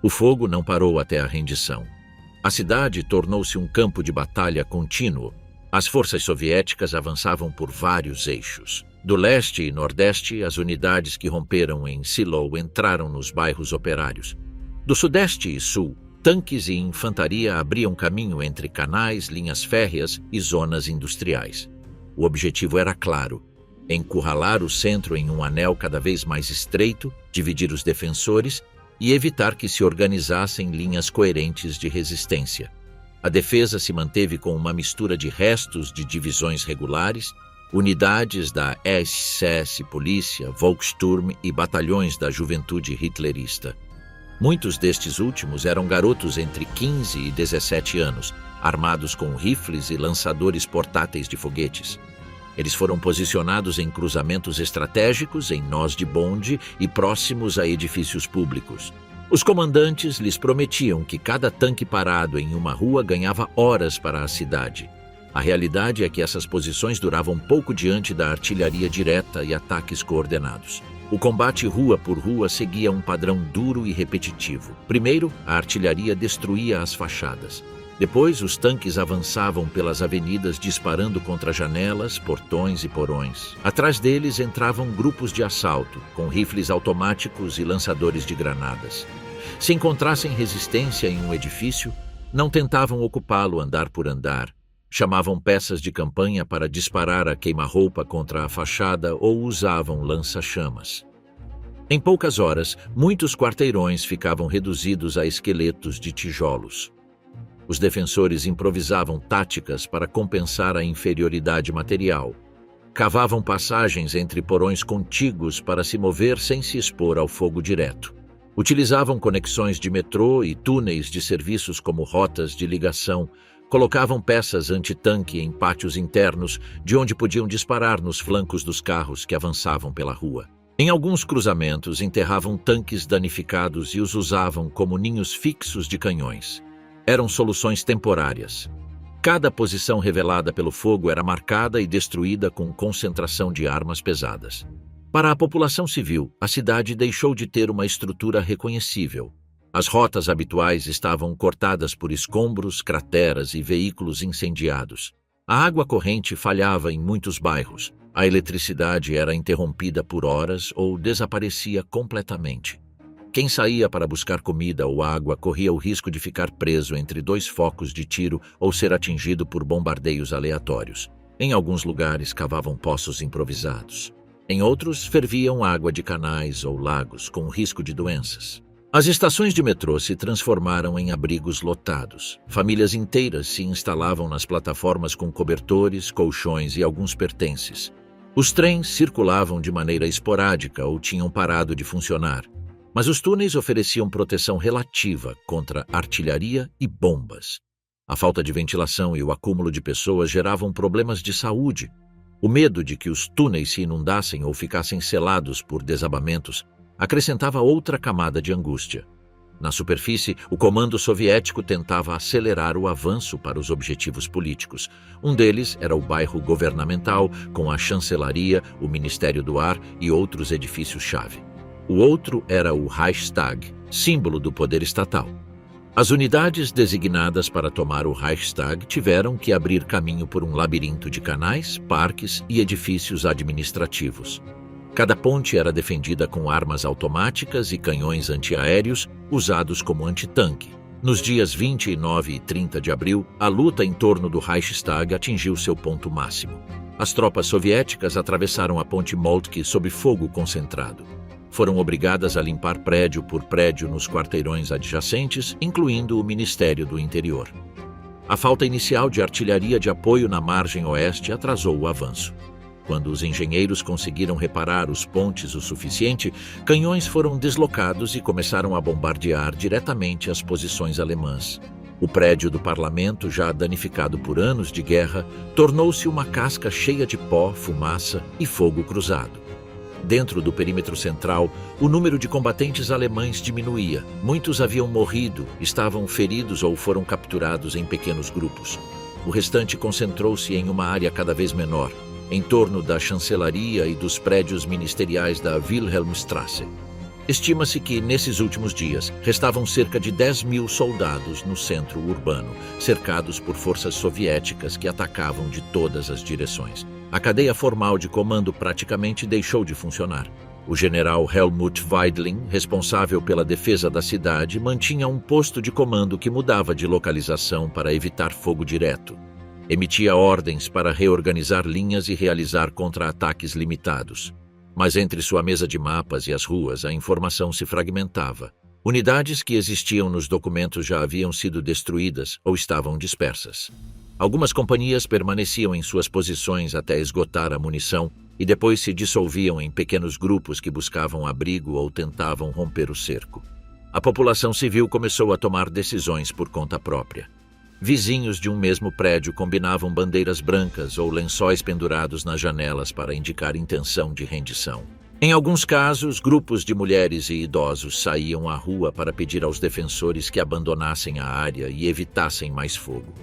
O fogo não parou até a rendição. A cidade tornou-se um campo de batalha contínuo. As forças soviéticas avançavam por vários eixos. Do leste e nordeste, as unidades que romperam em Silow entraram nos bairros operários. Do sudeste e sul, tanques e infantaria abriam caminho entre canais, linhas férreas e zonas industriais. O objetivo era claro: encurralar o centro em um anel cada vez mais estreito, dividir os defensores e evitar que se organizassem linhas coerentes de resistência. A defesa se manteve com uma mistura de restos de divisões regulares, unidades da SS, polícia, Volkssturm e batalhões da juventude hitlerista. Muitos destes últimos eram garotos entre 15 e 17 anos, armados com rifles e lançadores portáteis de foguetes. Eles foram posicionados em cruzamentos estratégicos, em nós de bonde e próximos a edifícios públicos. Os comandantes lhes prometiam que cada tanque parado em uma rua ganhava horas para a cidade. A realidade é que essas posições duravam pouco diante da artilharia direta e ataques coordenados. O combate rua por rua seguia um padrão duro e repetitivo. Primeiro, a artilharia destruía as fachadas. Depois, os tanques avançavam pelas avenidas disparando contra janelas, portões e porões. Atrás deles entravam grupos de assalto, com rifles automáticos e lançadores de granadas. Se encontrassem resistência em um edifício, não tentavam ocupá-lo andar por andar. Chamavam peças de campanha para disparar a queima-roupa contra a fachada ou usavam lança-chamas. Em poucas horas, muitos quarteirões ficavam reduzidos a esqueletos de tijolos. Os defensores improvisavam táticas para compensar a inferioridade material. Cavavam passagens entre porões contíguos para se mover sem se expor ao fogo direto. Utilizavam conexões de metrô e túneis de serviços como rotas de ligação. Colocavam peças antitanque em pátios internos, de onde podiam disparar nos flancos dos carros que avançavam pela rua. Em alguns cruzamentos, enterravam tanques danificados e os usavam como ninhos fixos de canhões. Eram soluções temporárias. Cada posição revelada pelo fogo era marcada e destruída com concentração de armas pesadas. Para a população civil, a cidade deixou de ter uma estrutura reconhecível. As rotas habituais estavam cortadas por escombros, crateras e veículos incendiados. A água corrente falhava em muitos bairros. A eletricidade era interrompida por horas ou desaparecia completamente. Quem saía para buscar comida ou água corria o risco de ficar preso entre dois focos de tiro ou ser atingido por bombardeios aleatórios. Em alguns lugares cavavam poços improvisados. Em outros, ferviam água de canais ou lagos com risco de doenças. As estações de metrô se transformaram em abrigos lotados. Famílias inteiras se instalavam nas plataformas com cobertores, colchões e alguns pertences. Os trens circulavam de maneira esporádica ou tinham parado de funcionar, mas os túneis ofereciam proteção relativa contra artilharia e bombas. A falta de ventilação e o acúmulo de pessoas geravam problemas de saúde. O medo de que os túneis se inundassem ou ficassem selados por desabamentos acrescentava outra camada de angústia. Na superfície, o comando soviético tentava acelerar o avanço para os objetivos políticos. Um deles era o bairro governamental, com a chancelaria, o Ministério do Ar e outros edifícios-chave. O outro era o Reichstag, símbolo do poder estatal. As unidades designadas para tomar o Reichstag tiveram que abrir caminho por um labirinto de canais, parques e edifícios administrativos. Cada ponte era defendida com armas automáticas e canhões antiaéreos usados como antitanque. Nos dias 29 e 30 de abril, a luta em torno do Reichstag atingiu seu ponto máximo. As tropas soviéticas atravessaram a ponte Moltke sob fogo concentrado. Foram obrigadas a limpar prédio por prédio nos quarteirões adjacentes, incluindo o Ministério do Interior. A falta inicial de artilharia de apoio na margem oeste atrasou o avanço. Quando os engenheiros conseguiram reparar os pontes o suficiente, canhões foram deslocados e começaram a bombardear diretamente as posições alemãs. O prédio do parlamento, já danificado por anos de guerra, tornou-se uma casca cheia de pó, fumaça e fogo cruzado. Dentro do perímetro central, o número de combatentes alemães diminuía. Muitos haviam morrido, estavam feridos ou foram capturados em pequenos grupos. O restante concentrou-se em uma área cada vez menor, em torno da chancelaria e dos prédios ministeriais da Wilhelmstrasse. Estima-se que, nesses últimos dias, restavam cerca de 10.000 soldados no centro urbano, cercados por forças soviéticas que atacavam de todas as direções. A cadeia formal de comando praticamente deixou de funcionar. O general Helmut Weidling, responsável pela defesa da cidade, mantinha um posto de comando que mudava de localização para evitar fogo direto. Emitia ordens para reorganizar linhas e realizar contra-ataques limitados. Mas entre sua mesa de mapas e as ruas, a informação se fragmentava. Unidades que existiam nos documentos já haviam sido destruídas ou estavam dispersas. Algumas companhias permaneciam em suas posições até esgotar a munição e depois se dissolviam em pequenos grupos que buscavam abrigo ou tentavam romper o cerco. A população civil começou a tomar decisões por conta própria. Vizinhos de um mesmo prédio combinavam bandeiras brancas ou lençóis pendurados nas janelas para indicar intenção de rendição. Em alguns casos, grupos de mulheres e idosos saíam à rua para pedir aos defensores que abandonassem a área e evitassem mais fogo.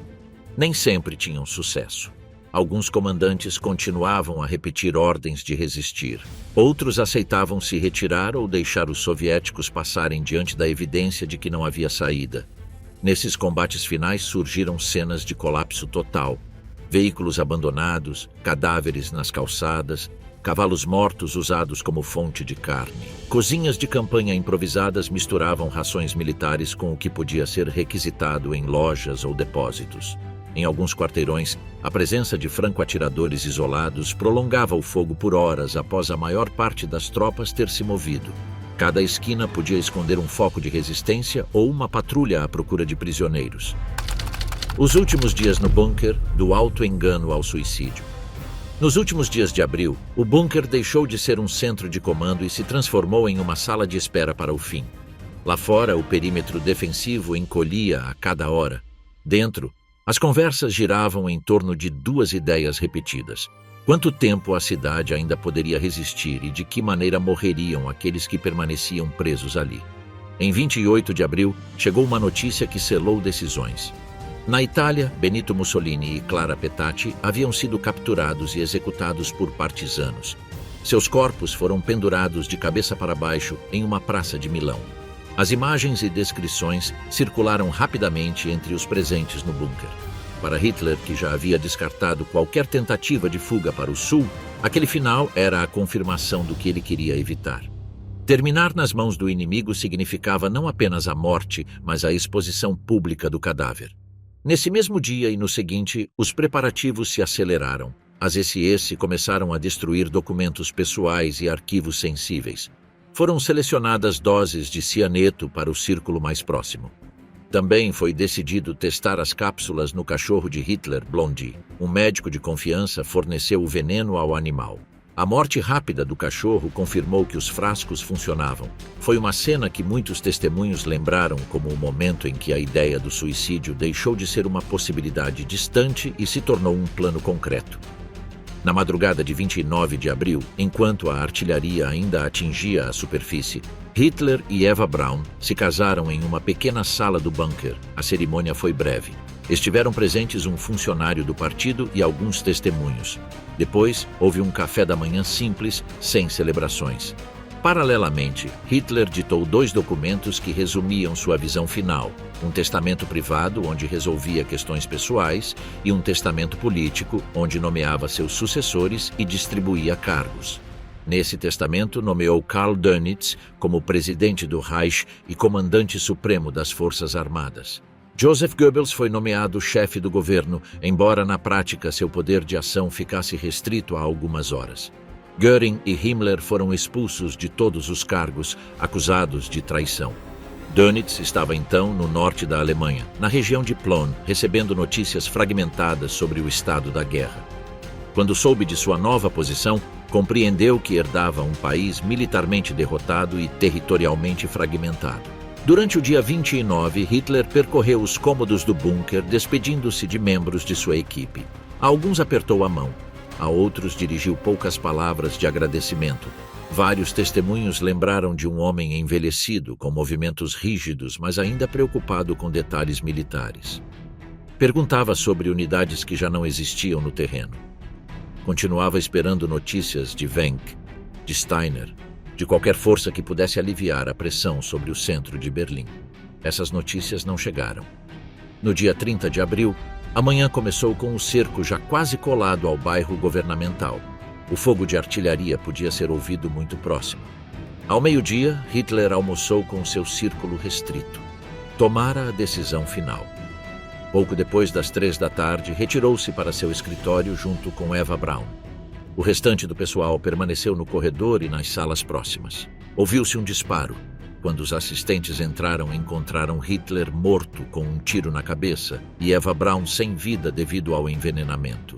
Nem sempre tinham sucesso. Alguns comandantes continuavam a repetir ordens de resistir. Outros aceitavam se retirar ou deixar os soviéticos passarem diante da evidência de que não havia saída. Nesses combates finais surgiram cenas de colapso total. Veículos abandonados, cadáveres nas calçadas, cavalos mortos usados como fonte de carne. Cozinhas de campanha improvisadas misturavam rações militares com o que podia ser requisitado em lojas ou depósitos. Em alguns quarteirões, a presença de franco-atiradores isolados prolongava o fogo por horas após a maior parte das tropas ter se movido. Cada esquina podia esconder um foco de resistência ou uma patrulha à procura de prisioneiros. Os últimos dias no bunker, do auto-engano ao suicídio. Nos últimos dias de abril, o bunker deixou de ser um centro de comando e se transformou em uma sala de espera para o fim. Lá fora, o perímetro defensivo encolhia a cada hora. Dentro, as conversas giravam em torno de duas ideias repetidas. Quanto tempo a cidade ainda poderia resistir e de que maneira morreriam aqueles que permaneciam presos ali? Em 28 de abril, chegou uma notícia que selou decisões. Na Itália, Benito Mussolini e Clara Petacci haviam sido capturados e executados por partisanos. Seus corpos foram pendurados de cabeça para baixo em uma praça de Milão. As imagens e descrições circularam rapidamente entre os presentes no bunker. Para Hitler, que já havia descartado qualquer tentativa de fuga para o sul, aquele final era a confirmação do que ele queria evitar. Terminar nas mãos do inimigo significava não apenas a morte, mas a exposição pública do cadáver. Nesse mesmo dia e no seguinte, os preparativos se aceleraram. As SS começaram a destruir documentos pessoais e arquivos sensíveis. Foram selecionadas doses de cianeto para o círculo mais próximo. Também foi decidido testar as cápsulas no cachorro de Hitler, Blondie. Um médico de confiança forneceu o veneno ao animal. A morte rápida do cachorro confirmou que os frascos funcionavam. Foi uma cena que muitos testemunhos lembraram como o momento em que a ideia do suicídio deixou de ser uma possibilidade distante e se tornou um plano concreto. Na madrugada de 29 de abril, enquanto a artilharia ainda atingia a superfície, Hitler e Eva Braun se casaram em uma pequena sala do bunker. A cerimônia foi breve. Estiveram presentes um funcionário do partido e alguns testemunhos. Depois, houve um café da manhã simples, sem celebrações. Paralelamente, Hitler ditou 2 documentos que resumiam sua visão final: um testamento privado, onde resolvia questões pessoais, e um testamento político, onde nomeava seus sucessores e distribuía cargos. Nesse testamento, nomeou Karl Dönitz como presidente do Reich e comandante supremo das Forças Armadas. Joseph Goebbels foi nomeado chefe do governo, embora na prática seu poder de ação ficasse restrito a algumas horas. Göring e Himmler foram expulsos de todos os cargos, acusados de traição. Dönitz estava então no norte da Alemanha, na região de Plön, recebendo notícias fragmentadas sobre o estado da guerra. Quando soube de sua nova posição, compreendeu que herdava um país militarmente derrotado e territorialmente fragmentado. Durante o dia 29, Hitler percorreu os cômodos do bunker, despedindo-se de membros de sua equipe. A alguns apertou a mão, a outros dirigiu poucas palavras de agradecimento. Vários testemunhos lembraram de um homem envelhecido, com movimentos rígidos, mas ainda preocupado com detalhes militares. Perguntava sobre unidades que já não existiam no terreno. Continuava esperando notícias de Wenck, de Steiner, de qualquer força que pudesse aliviar a pressão sobre o centro de Berlim. Essas notícias não chegaram. No dia 30 de abril, a manhã começou com o cerco já quase colado ao bairro governamental. O fogo de artilharia podia ser ouvido muito próximo. Ao meio-dia, Hitler almoçou com seu círculo restrito. Tomara a decisão final. Pouco depois das 3 da tarde, retirou-se para seu escritório junto com Eva Braun. O restante do pessoal permaneceu no corredor e nas salas próximas. Ouviu-se um disparo. Quando os assistentes entraram, encontraram Hitler morto com um tiro na cabeça e Eva Braun sem vida devido ao envenenamento.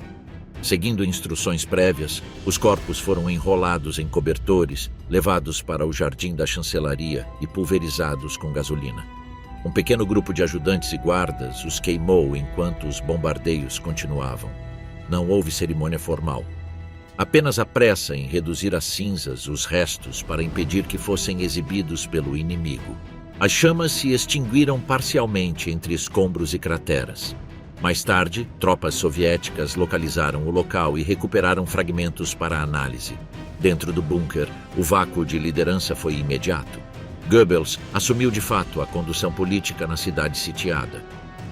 Seguindo instruções prévias, os corpos foram enrolados em cobertores, levados para o jardim da chancelaria e pulverizados com gasolina. Um pequeno grupo de ajudantes e guardas os queimou enquanto os bombardeios continuavam. Não houve cerimônia formal. Apenas a pressa em reduzir a cinzas os restos para impedir que fossem exibidos pelo inimigo. As chamas se extinguiram parcialmente entre escombros e crateras. Mais tarde, tropas soviéticas localizaram o local e recuperaram fragmentos para análise. Dentro do bunker, o vácuo de liderança foi imediato. Goebbels assumiu de fato a condução política na cidade sitiada.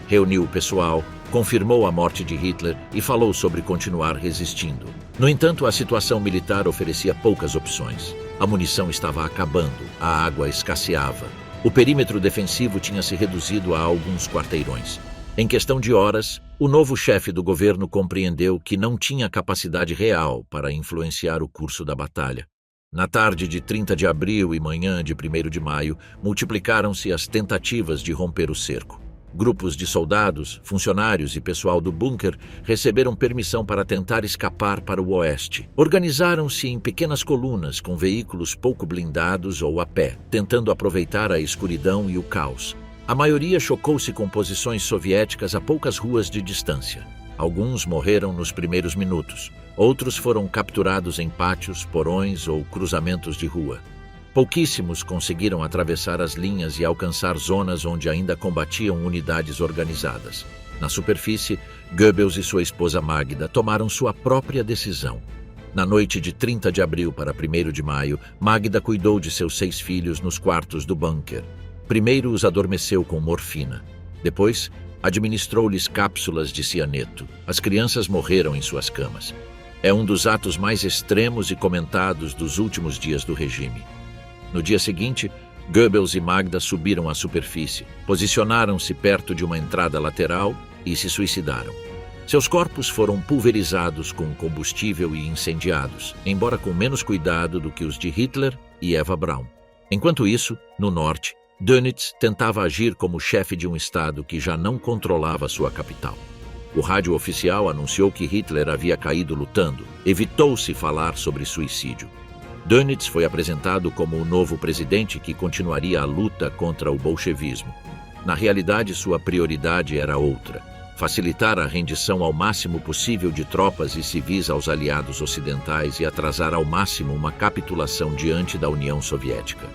Reuniu o pessoal, confirmou a morte de Hitler e falou sobre continuar resistindo. No entanto, a situação militar oferecia poucas opções. A munição estava acabando, a água escasseava. O perímetro defensivo tinha se reduzido a alguns quarteirões. Em questão de horas, o novo chefe do governo compreendeu que não tinha capacidade real para influenciar o curso da batalha. Na tarde de 30 de abril e manhã de 1º de maio, multiplicaram-se as tentativas de romper o cerco. Grupos de soldados, funcionários e pessoal do bunker receberam permissão para tentar escapar para o oeste. Organizaram-se em pequenas colunas com veículos pouco blindados ou a pé, tentando aproveitar a escuridão e o caos. A maioria chocou-se com posições soviéticas a poucas ruas de distância. Alguns morreram nos primeiros minutos. Outros foram capturados em pátios, porões ou cruzamentos de rua. Pouquíssimos conseguiram atravessar as linhas e alcançar zonas onde ainda combatiam unidades organizadas. Na superfície, Goebbels e sua esposa Magda tomaram sua própria decisão. Na noite de 30 de abril para 1º de maio, Magda cuidou de seus 6 filhos nos quartos do bunker. Primeiro os adormeceu com morfina. Depois, Administrou-lhes cápsulas de cianeto. As crianças morreram em suas camas. É um dos atos mais extremos e comentados dos últimos dias do regime. No dia seguinte, Goebbels e Magda subiram à superfície, posicionaram-se perto de uma entrada lateral e se suicidaram. Seus corpos foram pulverizados com combustível e incendiados, embora com menos cuidado do que os de Hitler e Eva Braun. Enquanto isso, no norte, Dönitz tentava agir como chefe de um estado que já não controlava sua capital. O rádio oficial anunciou que Hitler havia caído lutando. Evitou-se falar sobre suicídio. Dönitz foi apresentado como o novo presidente que continuaria a luta contra o bolchevismo. Na realidade, sua prioridade era outra: facilitar a rendição ao máximo possível de tropas e civis aos aliados ocidentais e atrasar ao máximo uma capitulação diante da União Soviética.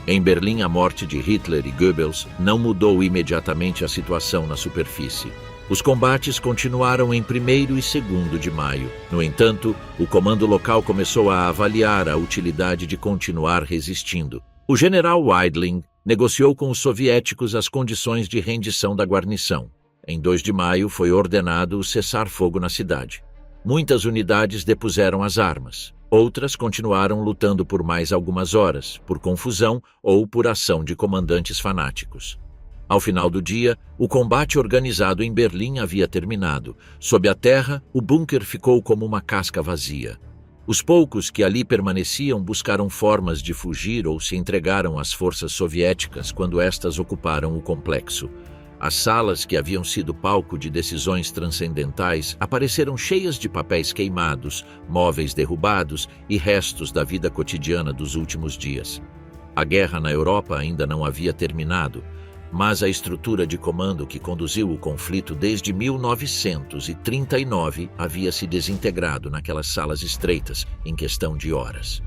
Em Berlim, a morte de Hitler e Goebbels não mudou imediatamente a situação na superfície. Os combates continuaram em 1º e 2º de maio. No entanto, o comando local começou a avaliar a utilidade de continuar resistindo. O general Weidling negociou com os soviéticos as condições de rendição da guarnição. Em 2 de maio foi ordenado o cessar-fogo na cidade. Muitas unidades depuseram as armas. Outras continuaram lutando por mais algumas horas, por confusão ou por ação de comandantes fanáticos. Ao final do dia, o combate organizado em Berlim havia terminado. Sob a terra, o bunker ficou como uma casca vazia. Os poucos que ali permaneciam buscaram formas de fugir ou se entregaram às forças soviéticas quando estas ocuparam o complexo. As salas que haviam sido palco de decisões transcendentais apareceram cheias de papéis queimados, móveis derrubados e restos da vida cotidiana dos últimos dias. A guerra na Europa ainda não havia terminado, mas a estrutura de comando que conduziu o conflito desde 1939 havia se desintegrado naquelas salas estreitas em questão de horas.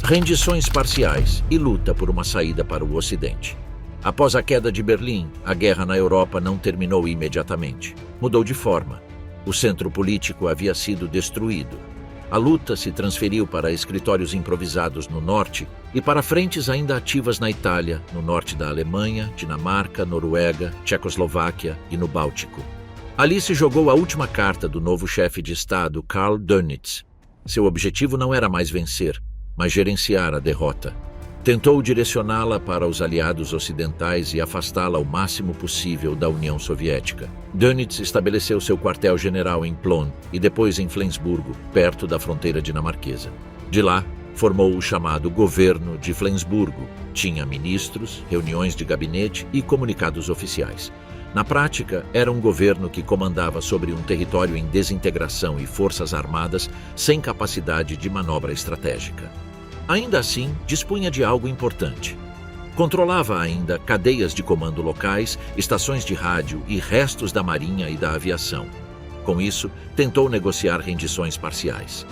Rendições parciais e luta por uma saída para o Ocidente. Após a queda de Berlim, a guerra na Europa não terminou imediatamente. Mudou de forma. O centro político havia sido destruído. A luta se transferiu para escritórios improvisados no norte e para frentes ainda ativas na Itália, no norte da Alemanha, Dinamarca, Noruega, Tchecoslováquia e no Báltico. Ali se jogou a última carta do novo chefe de Estado, Karl Dönitz. Seu objetivo não era mais vencer, mas gerenciar a derrota. Tentou direcioná-la para os aliados ocidentais e afastá-la o máximo possível da União Soviética. Dönitz estabeleceu seu quartel-general em Plön e depois em Flensburgo, perto da fronteira dinamarquesa. De lá, formou o chamado Governo de Flensburgo. Tinha ministros, reuniões de gabinete e comunicados oficiais. Na prática, era um governo que comandava sobre um território em desintegração e forças armadas sem capacidade de manobra estratégica. Ainda assim, dispunha de algo importante. Controlava ainda cadeias de comando locais, estações de rádio e restos da marinha e da aviação. Com isso, tentou negociar rendições parciais.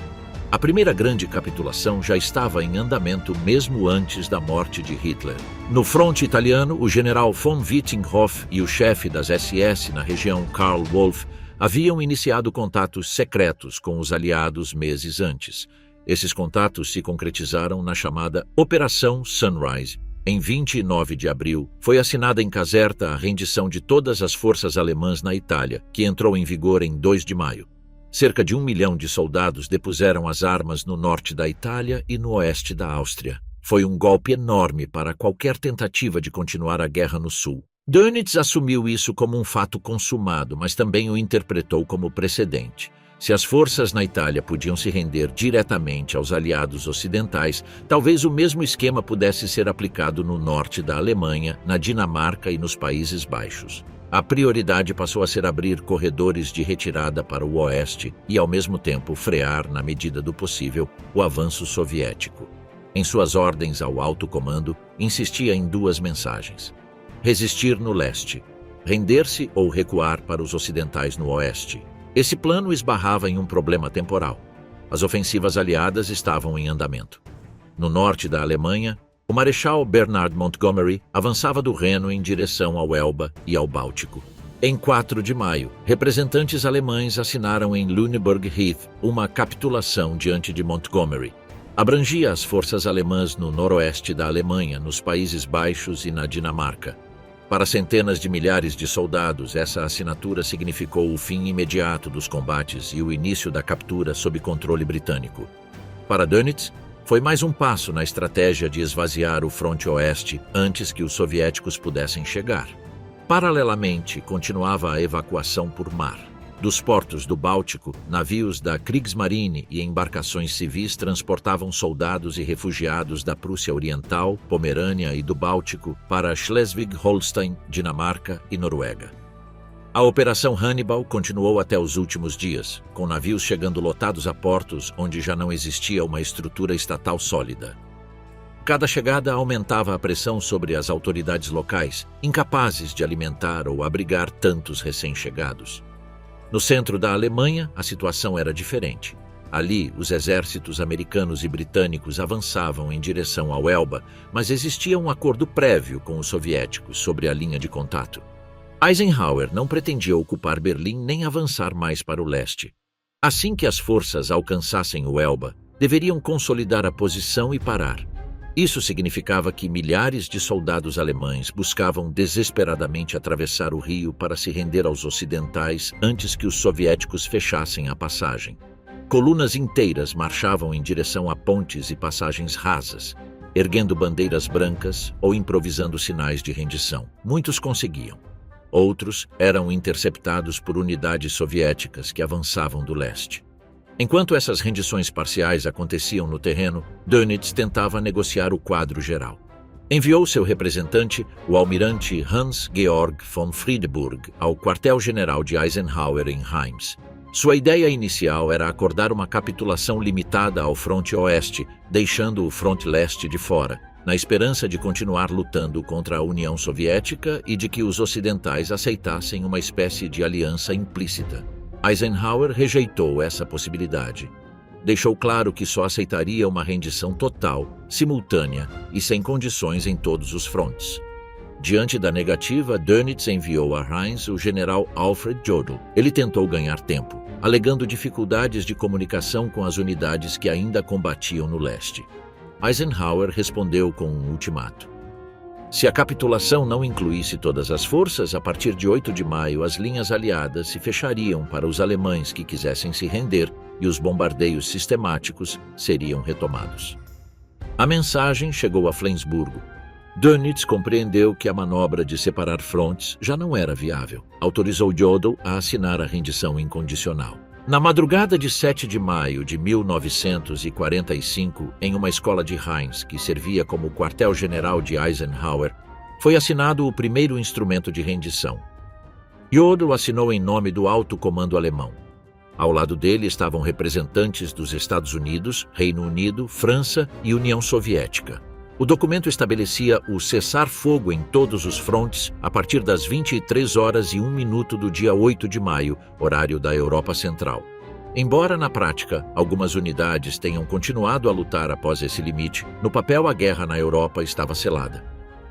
A primeira grande capitulação já estava em andamento mesmo antes da morte de Hitler. No fronte italiano, o general von Wittinghoff e o chefe das SS na região, Karl Wolff, haviam iniciado contatos secretos com os aliados meses antes. Esses contatos se concretizaram na chamada Operação Sunrise. Em 29 de abril, foi assinada em Caserta a rendição de todas as forças alemãs na Itália, que entrou em vigor em 2 de maio. Cerca de 1 milhão de soldados depuseram as armas no norte da Itália e no oeste da Áustria. Foi um golpe enorme para qualquer tentativa de continuar a guerra no sul. Dönitz assumiu isso como um fato consumado, mas também o interpretou como precedente. Se as forças na Itália podiam se render diretamente aos aliados ocidentais, talvez o mesmo esquema pudesse ser aplicado no norte da Alemanha, na Dinamarca e nos Países Baixos. A prioridade passou a ser abrir corredores de retirada para o oeste e, ao mesmo tempo, frear, na medida do possível, o avanço soviético. Em suas ordens ao alto comando, insistia em 2 mensagens: resistir no leste, render-se ou recuar para os ocidentais no oeste. Esse plano esbarrava em um problema temporal. As ofensivas aliadas estavam em andamento. No norte da Alemanha, o marechal Bernard Montgomery avançava do Reno em direção ao Elba e ao Báltico. Em 4 de maio, representantes alemães assinaram em Lüneburg Heath uma capitulação diante de Montgomery. Abrangia as forças alemãs no noroeste da Alemanha, nos Países Baixos e na Dinamarca. Para centenas de milhares de soldados, essa assinatura significou o fim imediato dos combates e o início da captura sob controle britânico. Para Dönitz, foi mais um passo na estratégia de esvaziar o fronte oeste antes que os soviéticos pudessem chegar. Paralelamente, continuava a evacuação por mar. Dos portos do Báltico, navios da Kriegsmarine e embarcações civis transportavam soldados e refugiados da Prússia Oriental, Pomerânia e do Báltico para Schleswig-Holstein, Dinamarca e Noruega. A Operação Hannibal continuou até os últimos dias, com navios chegando lotados a portos onde já não existia uma estrutura estatal sólida. Cada chegada aumentava a pressão sobre as autoridades locais, incapazes de alimentar ou abrigar tantos recém-chegados. No centro da Alemanha, a situação era diferente. Ali, os exércitos americanos e britânicos avançavam em direção ao Elba, mas existia um acordo prévio com os soviéticos sobre a linha de contato. Eisenhower não pretendia ocupar Berlim nem avançar mais para o leste. Assim que as forças alcançassem o Elba, deveriam consolidar a posição e parar. Isso significava que milhares de soldados alemães buscavam desesperadamente atravessar o rio para se render aos ocidentais antes que os soviéticos fechassem a passagem. Colunas inteiras marchavam em direção a pontes e passagens rasas, erguendo bandeiras brancas ou improvisando sinais de rendição. Muitos conseguiam. Outros eram interceptados por unidades soviéticas que avançavam do leste. Enquanto essas rendições parciais aconteciam no terreno, Dönitz tentava negociar o quadro geral. Enviou seu representante, o almirante Hans-Georg von Friedeburg, ao quartel-general de Eisenhower em Reims. Sua ideia inicial era acordar uma capitulação limitada ao fronte oeste, deixando o fronte leste de fora, na esperança de continuar lutando contra a União Soviética e de que os ocidentais aceitassem uma espécie de aliança implícita. Eisenhower rejeitou essa possibilidade. Deixou claro que só aceitaria uma rendição total, simultânea e sem condições em todos os frontes. Diante da negativa, Dönitz enviou a Reims o general Alfred Jodl. Ele tentou ganhar tempo, alegando dificuldades de comunicação com as unidades que ainda combatiam no leste. Eisenhower respondeu com um ultimato. Se a capitulação não incluísse todas as forças, a partir de 8 de maio as linhas aliadas se fechariam para os alemães que quisessem se render e os bombardeios sistemáticos seriam retomados. A mensagem chegou a Flensburgo. Dönitz compreendeu que a manobra de separar frontes já não era viável. Autorizou Jodl a assinar a rendição incondicional. Na madrugada de 7 de maio de 1945, em uma escola de Reims, que servia como quartel-general de Eisenhower, foi assinado o primeiro instrumento de rendição. Jodl assinou em nome do alto comando alemão. Ao lado dele estavam representantes dos Estados Unidos, Reino Unido, França e União Soviética. O documento estabelecia o cessar-fogo em todos os frontes a partir das 23h01 do dia 8 de maio, horário da Europa Central. Embora, na prática, algumas unidades tenham continuado a lutar após esse limite, no papel a guerra na Europa estava selada.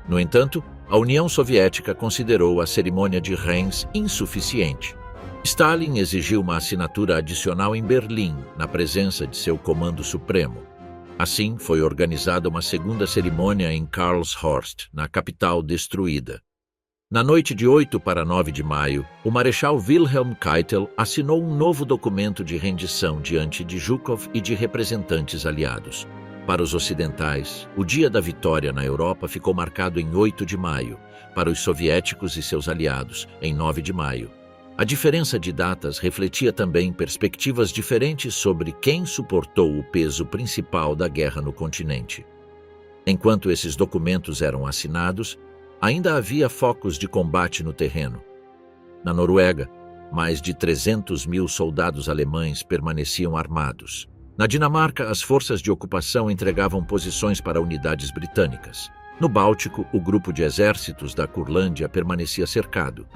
No entanto, a União Soviética considerou a cerimônia de Reims insuficiente. Stalin exigiu uma assinatura adicional em Berlim, na presença de seu comando supremo. Assim, foi organizada uma segunda cerimônia em Karlshorst, na capital destruída. Na noite de 8 para 9 de maio, o marechal Wilhelm Keitel assinou um novo documento de rendição diante de Zhukov e de representantes aliados. Para os ocidentais, o dia da vitória na Europa ficou marcado em 8 de maio, para os soviéticos e seus aliados, em 9 de maio. A diferença de datas refletia também perspectivas diferentes sobre quem suportou o peso principal da guerra no continente. Enquanto esses documentos eram assinados, ainda havia focos de combate no terreno. Na Noruega, mais de 300 mil soldados alemães permaneciam armados. Na Dinamarca, as forças de ocupação entregavam posições para unidades britânicas. No Báltico, o grupo de exércitos da Curlândia permanecia cercado.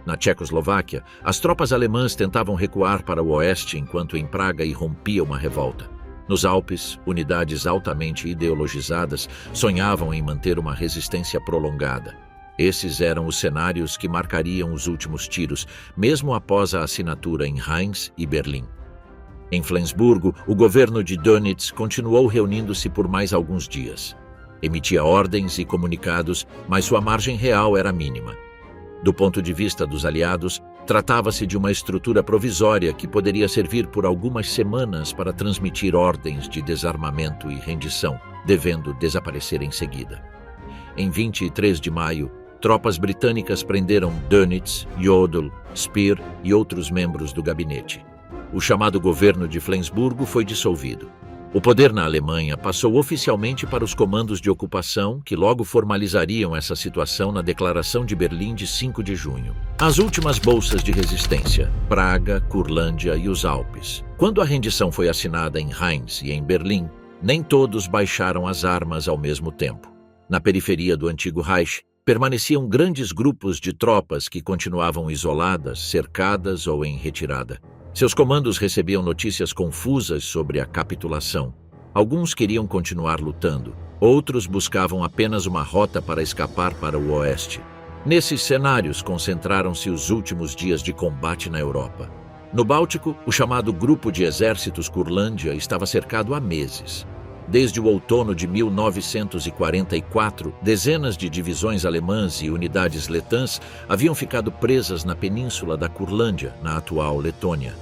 Na Tchecoslováquia, as tropas alemãs tentavam recuar para o oeste enquanto em Praga irrompia uma revolta. Nos Alpes, unidades altamente ideologizadas sonhavam em manter uma resistência prolongada. Esses eram os cenários que marcariam os últimos tiros, mesmo após a assinatura em Reims e Berlim. Em Flensburgo, o governo de Dönitz continuou reunindo-se por mais alguns dias. Emitia ordens e comunicados, mas sua margem real era mínima. Do ponto de vista dos aliados, tratava-se de uma estrutura provisória que poderia servir por algumas semanas para transmitir ordens de desarmamento e rendição, devendo desaparecer em seguida. Em 23 de maio, tropas britânicas prenderam Dönitz, Jodl, Speer e outros membros do gabinete. O chamado governo de Flensburgo foi dissolvido. O poder na Alemanha passou oficialmente para os comandos de ocupação, que logo formalizariam essa situação na Declaração de Berlim de 5 de junho. As últimas bolsas de resistência, Praga, Curlândia e os Alpes. Quando a rendição foi assinada em Reims e em Berlim, nem todos baixaram as armas ao mesmo tempo. Na periferia do antigo Reich, permaneciam grandes grupos de tropas que continuavam isoladas, cercadas ou em retirada. Seus comandos recebiam notícias confusas sobre a capitulação. Alguns queriam continuar lutando, outros buscavam apenas uma rota para escapar para o oeste. Nesses cenários concentraram-se os últimos dias de combate na Europa. No Báltico, o chamado Grupo de Exércitos Curlândia estava cercado há meses. Desde o outono de 1944, dezenas de divisões alemãs e unidades letãs haviam ficado presas na península da Curlândia, na atual Letônia.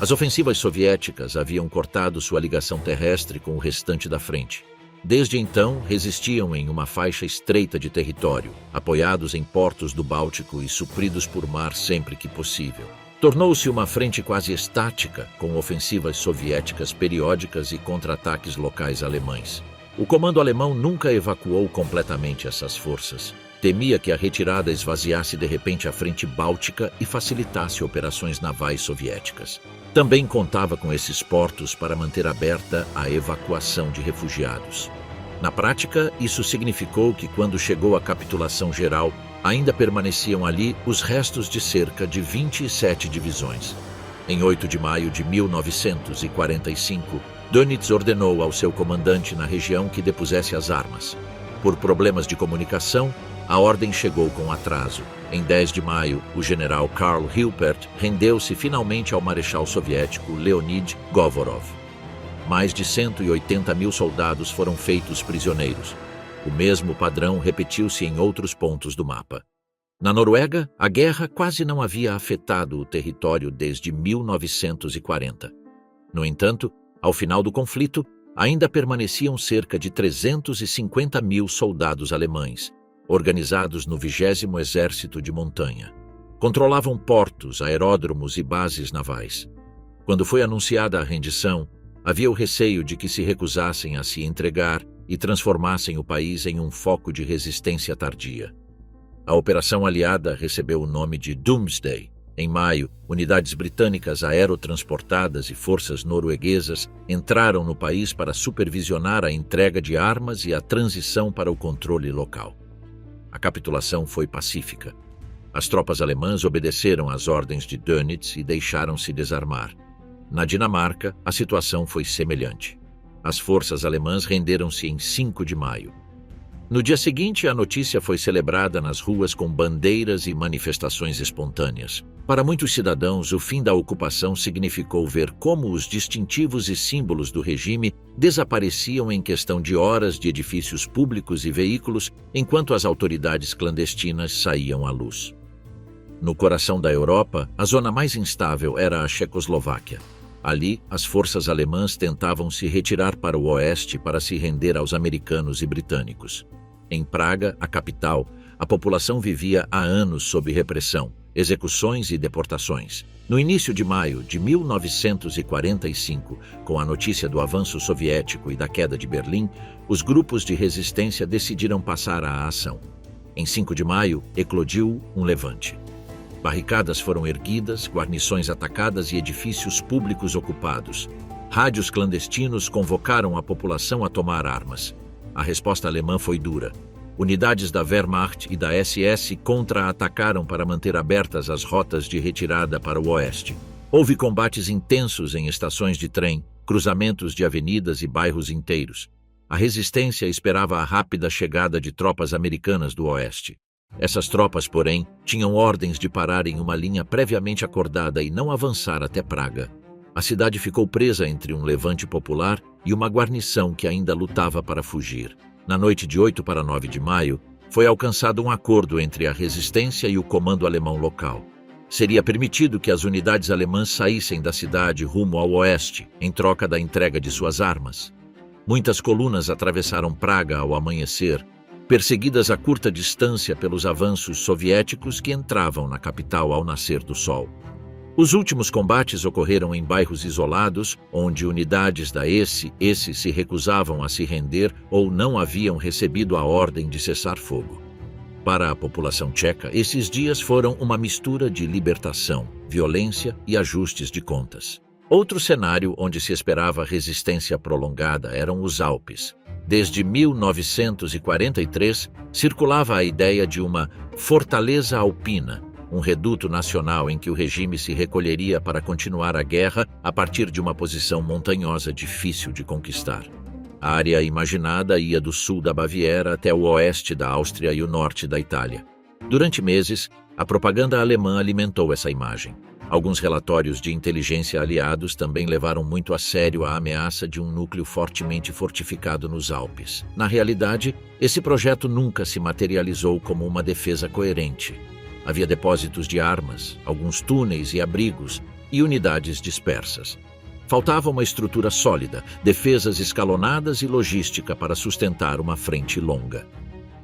As ofensivas soviéticas haviam cortado sua ligação terrestre com o restante da frente. Desde então, resistiam em uma faixa estreita de território, apoiados em portos do Báltico e supridos por mar sempre que possível. Tornou-se uma frente quase estática, com ofensivas soviéticas periódicas e contra-ataques locais alemães. O comando alemão nunca evacuou completamente essas forças. Temia que a retirada esvaziasse de repente a frente báltica e facilitasse operações navais soviéticas. Também contava com esses portos para manter aberta a evacuação de refugiados. Na prática, isso significou que quando chegou a capitulação geral, ainda permaneciam ali os restos de cerca de 27 divisões. Em 8 de maio de 1945, Dönitz ordenou ao seu comandante na região que depusesse as armas. Por problemas de comunicação, a ordem chegou com atraso. Em 10 de maio, o general Karl Hilpert rendeu-se finalmente ao marechal soviético Leonid Govorov. Mais de 180 mil soldados foram feitos prisioneiros. O mesmo padrão repetiu-se em outros pontos do mapa. Na Noruega, a guerra quase não havia afetado o território desde 1940. No entanto, ao final do conflito, ainda permaneciam cerca de 350 mil soldados alemães, organizados no 20º Exército de Montanha. Controlavam portos, aeródromos e bases navais. Quando foi anunciada a rendição, havia o receio de que se recusassem a se entregar e transformassem o país em um foco de resistência tardia. A operação aliada recebeu o nome de Doomsday. Em maio, unidades britânicas aerotransportadas e forças norueguesas entraram no país para supervisionar a entrega de armas e a transição para o controle local. A capitulação foi pacífica. As tropas alemãs obedeceram às ordens de Dönitz e deixaram-se desarmar. Na Dinamarca, a situação foi semelhante. As forças alemãs renderam-se em 5 de maio. No dia seguinte, a notícia foi celebrada nas ruas com bandeiras e manifestações espontâneas. Para muitos cidadãos, o fim da ocupação significou ver como os distintivos e símbolos do regime desapareciam em questão de horas de edifícios públicos e veículos, enquanto as autoridades clandestinas saíam à luz. No coração da Europa, a zona mais instável era a Checoslováquia. Ali, as forças alemãs tentavam se retirar para o oeste para se render aos americanos e britânicos. Em Praga, a capital, a população vivia há anos sob repressão, execuções e deportações. No início de maio de 1945, com a notícia do avanço soviético e da queda de Berlim, os grupos de resistência decidiram passar à ação. Em 5 de maio, eclodiu um levante. Barricadas foram erguidas, guarnições atacadas e edifícios públicos ocupados. Rádios clandestinos convocaram a população a tomar armas. A resposta alemã foi dura. Unidades da Wehrmacht e da SS contra-atacaram para manter abertas as rotas de retirada para o oeste. Houve combates intensos em estações de trem, cruzamentos de avenidas e bairros inteiros. A resistência esperava a rápida chegada de tropas americanas do oeste. Essas tropas, porém, tinham ordens de parar em uma linha previamente acordada e não avançar até Praga. A cidade ficou presa entre um levante popular e uma guarnição que ainda lutava para fugir. Na noite de 8 para 9 de maio, foi alcançado um acordo entre a resistência e o comando alemão local. Seria permitido que as unidades alemãs saíssem da cidade rumo ao oeste, em troca da entrega de suas armas. Muitas colunas atravessaram Praga ao amanhecer, perseguidas a curta distância pelos avanços soviéticos que entravam na capital ao nascer do sol. Os últimos combates ocorreram em bairros isolados, onde unidades da SS se recusavam a se render ou não haviam recebido a ordem de cessar fogo. Para a população tcheca, esses dias foram uma mistura de libertação, violência e ajustes de contas. Outro cenário onde se esperava resistência prolongada eram os Alpes. Desde 1943, circulava a ideia de uma fortaleza alpina, um reduto nacional em que o regime se recolheria para continuar a guerra a partir de uma posição montanhosa difícil de conquistar. A área imaginada ia do sul da Baviera até o oeste da Áustria e o norte da Itália. Durante meses, a propaganda alemã alimentou essa imagem. Alguns relatórios de inteligência aliados também levaram muito a sério a ameaça de um núcleo fortemente fortificado nos Alpes. Na realidade, esse projeto nunca se materializou como uma defesa coerente. Havia depósitos de armas, alguns túneis e abrigos, e unidades dispersas. Faltava uma estrutura sólida, defesas escalonadas e logística para sustentar uma frente longa.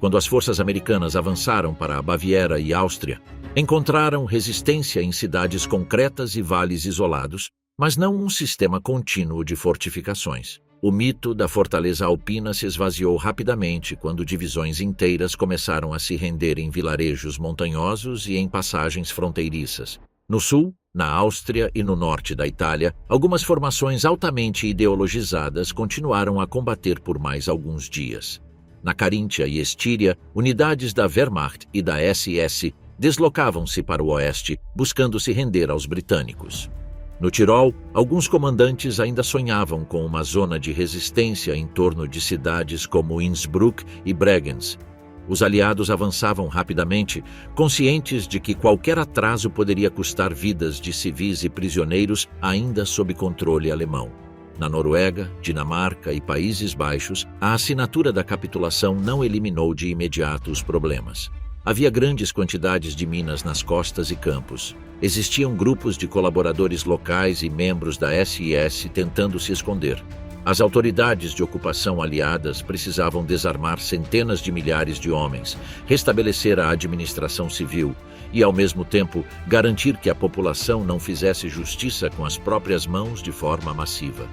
Quando as forças americanas avançaram para a Baviera e Áustria, encontraram resistência em cidades concretas e vales isolados, mas não um sistema contínuo de fortificações. O mito da fortaleza alpina se esvaziou rapidamente quando divisões inteiras começaram a se render em vilarejos montanhosos e em passagens fronteiriças. No sul, na Áustria e no norte da Itália, algumas formações altamente ideologizadas continuaram a combater por mais alguns dias. Na Caríntia e Estíria, unidades da Wehrmacht e da SS deslocavam-se para o oeste, buscando se render aos britânicos. No Tirol, alguns comandantes ainda sonhavam com uma zona de resistência em torno de cidades como Innsbruck e Bregenz. Os aliados avançavam rapidamente, conscientes de que qualquer atraso poderia custar vidas de civis e prisioneiros ainda sob controle alemão. Na Noruega, Dinamarca e Países Baixos, a assinatura da capitulação não eliminou de imediato os problemas. Havia grandes quantidades de minas nas costas e campos. Existiam grupos de colaboradores locais e membros da SS tentando se esconder. As autoridades de ocupação aliadas precisavam desarmar centenas de milhares de homens, restabelecer a administração civil e, ao mesmo tempo, garantir que a população não fizesse justiça com as próprias mãos de forma massiva.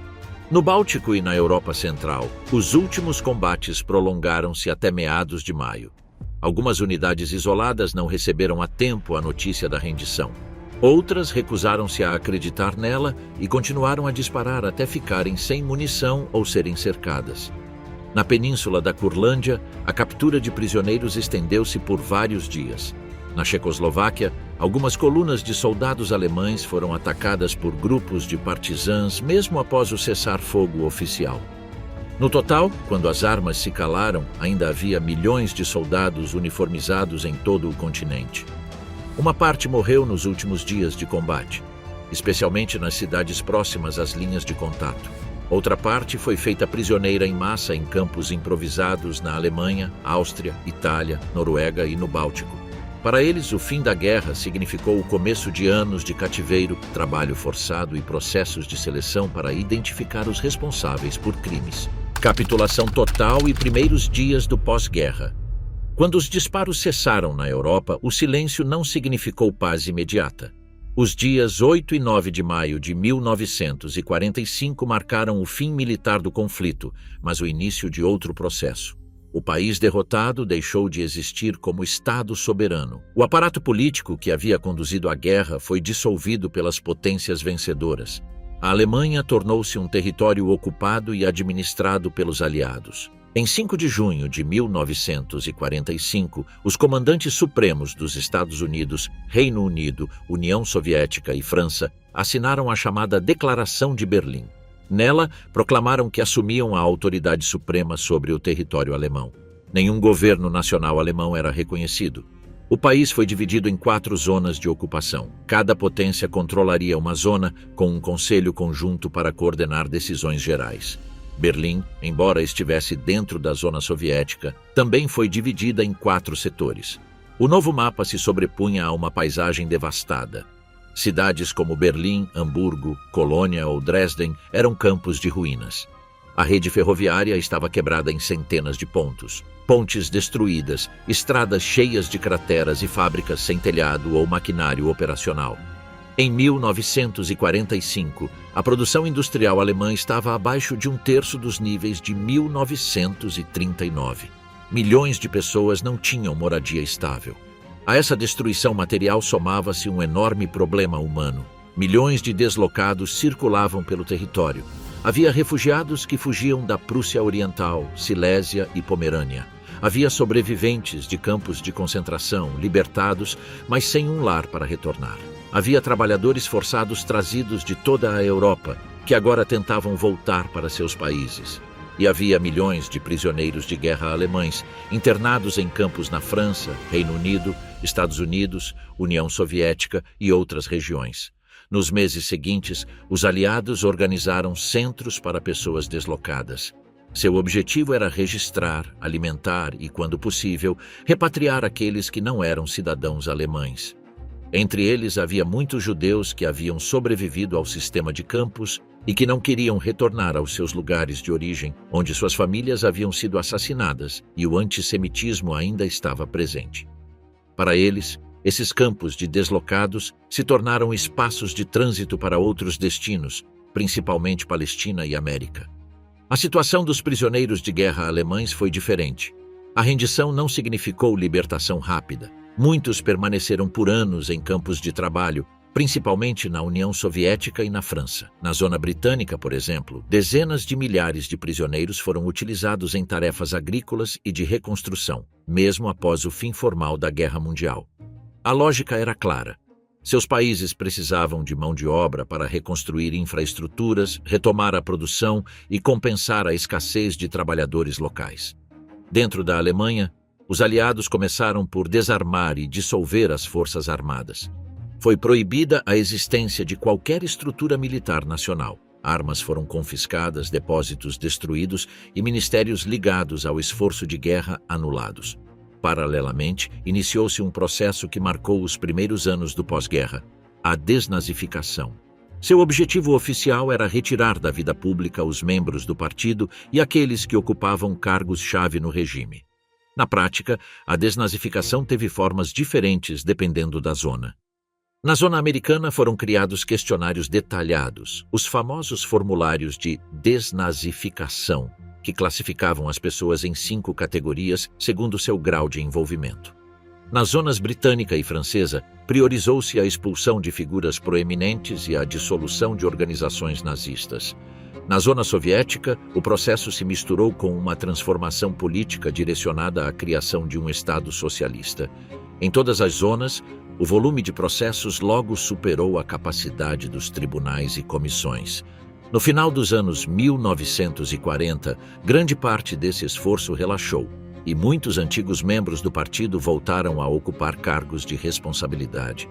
No Báltico e na Europa Central, os últimos combates prolongaram-se até meados de maio. Algumas unidades isoladas não receberam a tempo a notícia da rendição. Outras recusaram-se a acreditar nela e continuaram a disparar até ficarem sem munição ou serem cercadas. Na península da Curlândia, a captura de prisioneiros estendeu-se por vários dias. Na Checoslováquia, algumas colunas de soldados alemães foram atacadas por grupos de partisãs mesmo após o cessar-fogo oficial. No total, quando as armas se calaram, ainda havia milhões de soldados uniformizados em todo o continente. Uma parte morreu nos últimos dias de combate, especialmente nas cidades próximas às linhas de contato. Outra parte foi feita prisioneira em massa em campos improvisados na Alemanha, Áustria, Itália, Noruega e no Báltico. Para eles, o fim da guerra significou o começo de anos de cativeiro, trabalho forçado e processos de seleção para identificar os responsáveis por crimes. Capitulação total e primeiros dias do pós-guerra. Quando os disparos cessaram na Europa, o silêncio não significou paz imediata. Os dias 8 e 9 de maio de 1945 marcaram o fim militar do conflito, mas o início de outro processo. O país derrotado deixou de existir como Estado soberano. O aparato político que havia conduzido a guerra foi dissolvido pelas potências vencedoras. A Alemanha tornou-se um território ocupado e administrado pelos aliados. Em 5 de junho de 1945, os comandantes supremos dos Estados Unidos, Reino Unido, União Soviética e França assinaram a chamada Declaração de Berlim. Nela, proclamaram que assumiam a autoridade suprema sobre o território alemão. Nenhum governo nacional alemão era reconhecido. O país foi dividido em 4 zonas de ocupação. Cada potência controlaria uma zona, com um conselho conjunto para coordenar decisões gerais. Berlim, embora estivesse dentro da zona soviética, também foi dividida em 4 setores. O novo mapa se sobrepunha a uma paisagem devastada. Cidades como Berlim, Hamburgo, Colônia ou Dresden eram campos de ruínas. A rede ferroviária estava quebrada em centenas de pontos. Pontes destruídas, estradas cheias de crateras e fábricas sem telhado ou maquinário operacional. Em 1945, a produção industrial alemã estava abaixo de 1/3 dos níveis de 1939. Milhões de pessoas não tinham moradia estável. A essa destruição material somava-se um enorme problema humano. Milhões de deslocados circulavam pelo território. Havia refugiados que fugiam da Prússia Oriental, Silésia e Pomerânia. Havia sobreviventes de campos de concentração, libertados, mas sem um lar para retornar. Havia trabalhadores forçados trazidos de toda a Europa, que agora tentavam voltar para seus países. E havia milhões de prisioneiros de guerra alemães, internados em campos na França, Reino Unido, Estados Unidos, União Soviética e outras regiões. Nos meses seguintes, os aliados organizaram centros para pessoas deslocadas. Seu objetivo era registrar, alimentar e, quando possível, repatriar aqueles que não eram cidadãos alemães. Entre eles havia muitos judeus que haviam sobrevivido ao sistema de campos e que não queriam retornar aos seus lugares de origem, onde suas famílias haviam sido assassinadas e o antissemitismo ainda estava presente. Para eles, esses campos de deslocados se tornaram espaços de trânsito para outros destinos, principalmente Palestina e América. A situação dos prisioneiros de guerra alemães foi diferente. A rendição não significou libertação rápida. Muitos permaneceram por anos em campos de trabalho, principalmente na União Soviética e na França. Na zona britânica, por exemplo, dezenas de milhares de prisioneiros foram utilizados em tarefas agrícolas e de reconstrução, mesmo após o fim formal da Guerra Mundial. A lógica era clara. Seus países precisavam de mão de obra para reconstruir infraestruturas, retomar a produção e compensar a escassez de trabalhadores locais. Dentro da Alemanha, os aliados começaram por desarmar e dissolver as forças armadas. Foi proibida a existência de qualquer estrutura militar nacional. Armas foram confiscadas, depósitos destruídos e ministérios ligados ao esforço de guerra anulados. Paralelamente, iniciou-se um processo que marcou os primeiros anos do pós-guerra, a desnazificação. Seu objetivo oficial era retirar da vida pública os membros do partido e aqueles que ocupavam cargos-chave no regime. Na prática, a desnazificação teve formas diferentes dependendo da zona. Na zona americana foram criados questionários detalhados, os famosos formulários de desnazificação, que classificavam as pessoas em 5 categorias segundo seu grau de envolvimento. Nas zonas britânica e francesa, priorizou-se a expulsão de figuras proeminentes e a dissolução de organizações nazistas. Na zona soviética, o processo se misturou com uma transformação política direcionada à criação de um Estado socialista. Em todas as zonas, o volume de processos logo superou a capacidade dos tribunais e comissões. No final dos anos 1940, grande parte desse esforço relaxou, e muitos antigos membros do partido voltaram a ocupar cargos de responsabilidade.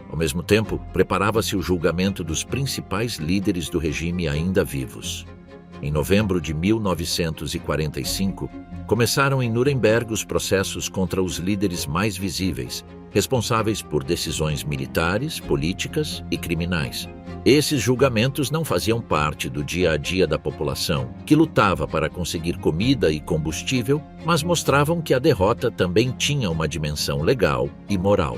Ao mesmo tempo, preparava-se o julgamento dos principais líderes do regime ainda vivos. Em novembro de 1945, começaram em Nuremberg os processos contra os líderes mais visíveis, responsáveis por decisões militares, políticas e criminais. Esses julgamentos não faziam parte do dia a dia da população, que lutava para conseguir comida e combustível, mas mostravam que a derrota também tinha uma dimensão legal e moral.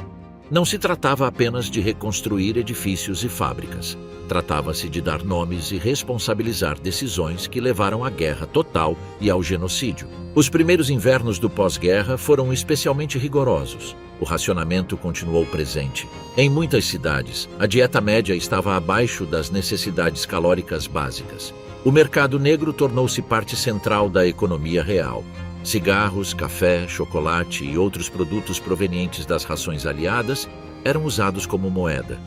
Não se tratava apenas de reconstruir edifícios e fábricas. Tratava-se de dar nomes e responsabilizar decisões que levaram à guerra total e ao genocídio. Os primeiros invernos do pós-guerra foram especialmente rigorosos. O racionamento continuou presente. Em muitas cidades, a dieta média estava abaixo das necessidades calóricas básicas. O mercado negro tornou-se parte central da economia real. Cigarros, café, chocolate e outros produtos provenientes das rações aliadas eram usados como moeda.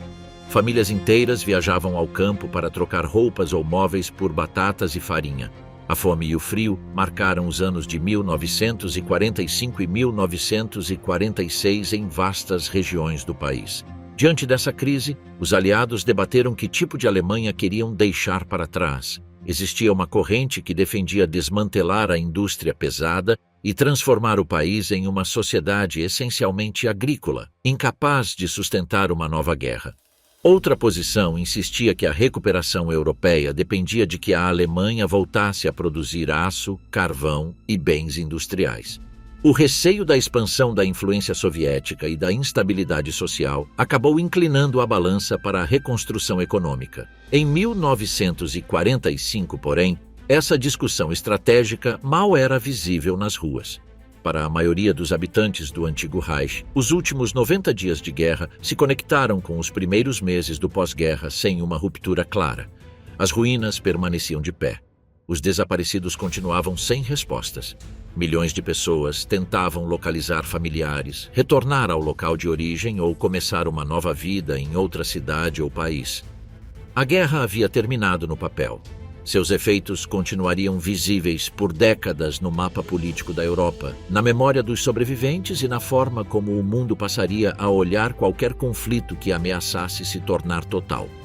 Famílias inteiras viajavam ao campo para trocar roupas ou móveis por batatas e farinha. A fome e o frio marcaram os anos de 1945 e 1946 em vastas regiões do país. Diante dessa crise, os aliados debateram que tipo de Alemanha queriam deixar para trás. Existia uma corrente que defendia desmantelar a indústria pesada e transformar o país em uma sociedade essencialmente agrícola, incapaz de sustentar uma nova guerra. Outra posição insistia que a recuperação europeia dependia de que a Alemanha voltasse a produzir aço, carvão e bens industriais. O receio da expansão da influência soviética e da instabilidade social acabou inclinando a balança para a reconstrução econômica. Em 1945, porém, essa discussão estratégica mal era visível nas ruas. Para a maioria dos habitantes do antigo Reich, os últimos 90 dias de guerra se conectaram com os primeiros meses do pós-guerra sem uma ruptura clara. As ruínas permaneciam de pé. Os desaparecidos continuavam sem respostas. Milhões de pessoas tentavam localizar familiares, retornar ao local de origem ou começar uma nova vida em outra cidade ou país. A guerra havia terminado no papel. Seus efeitos continuariam visíveis por décadas no mapa político da Europa, na memória dos sobreviventes e na forma como o mundo passaria a olhar qualquer conflito que ameaçasse se tornar total.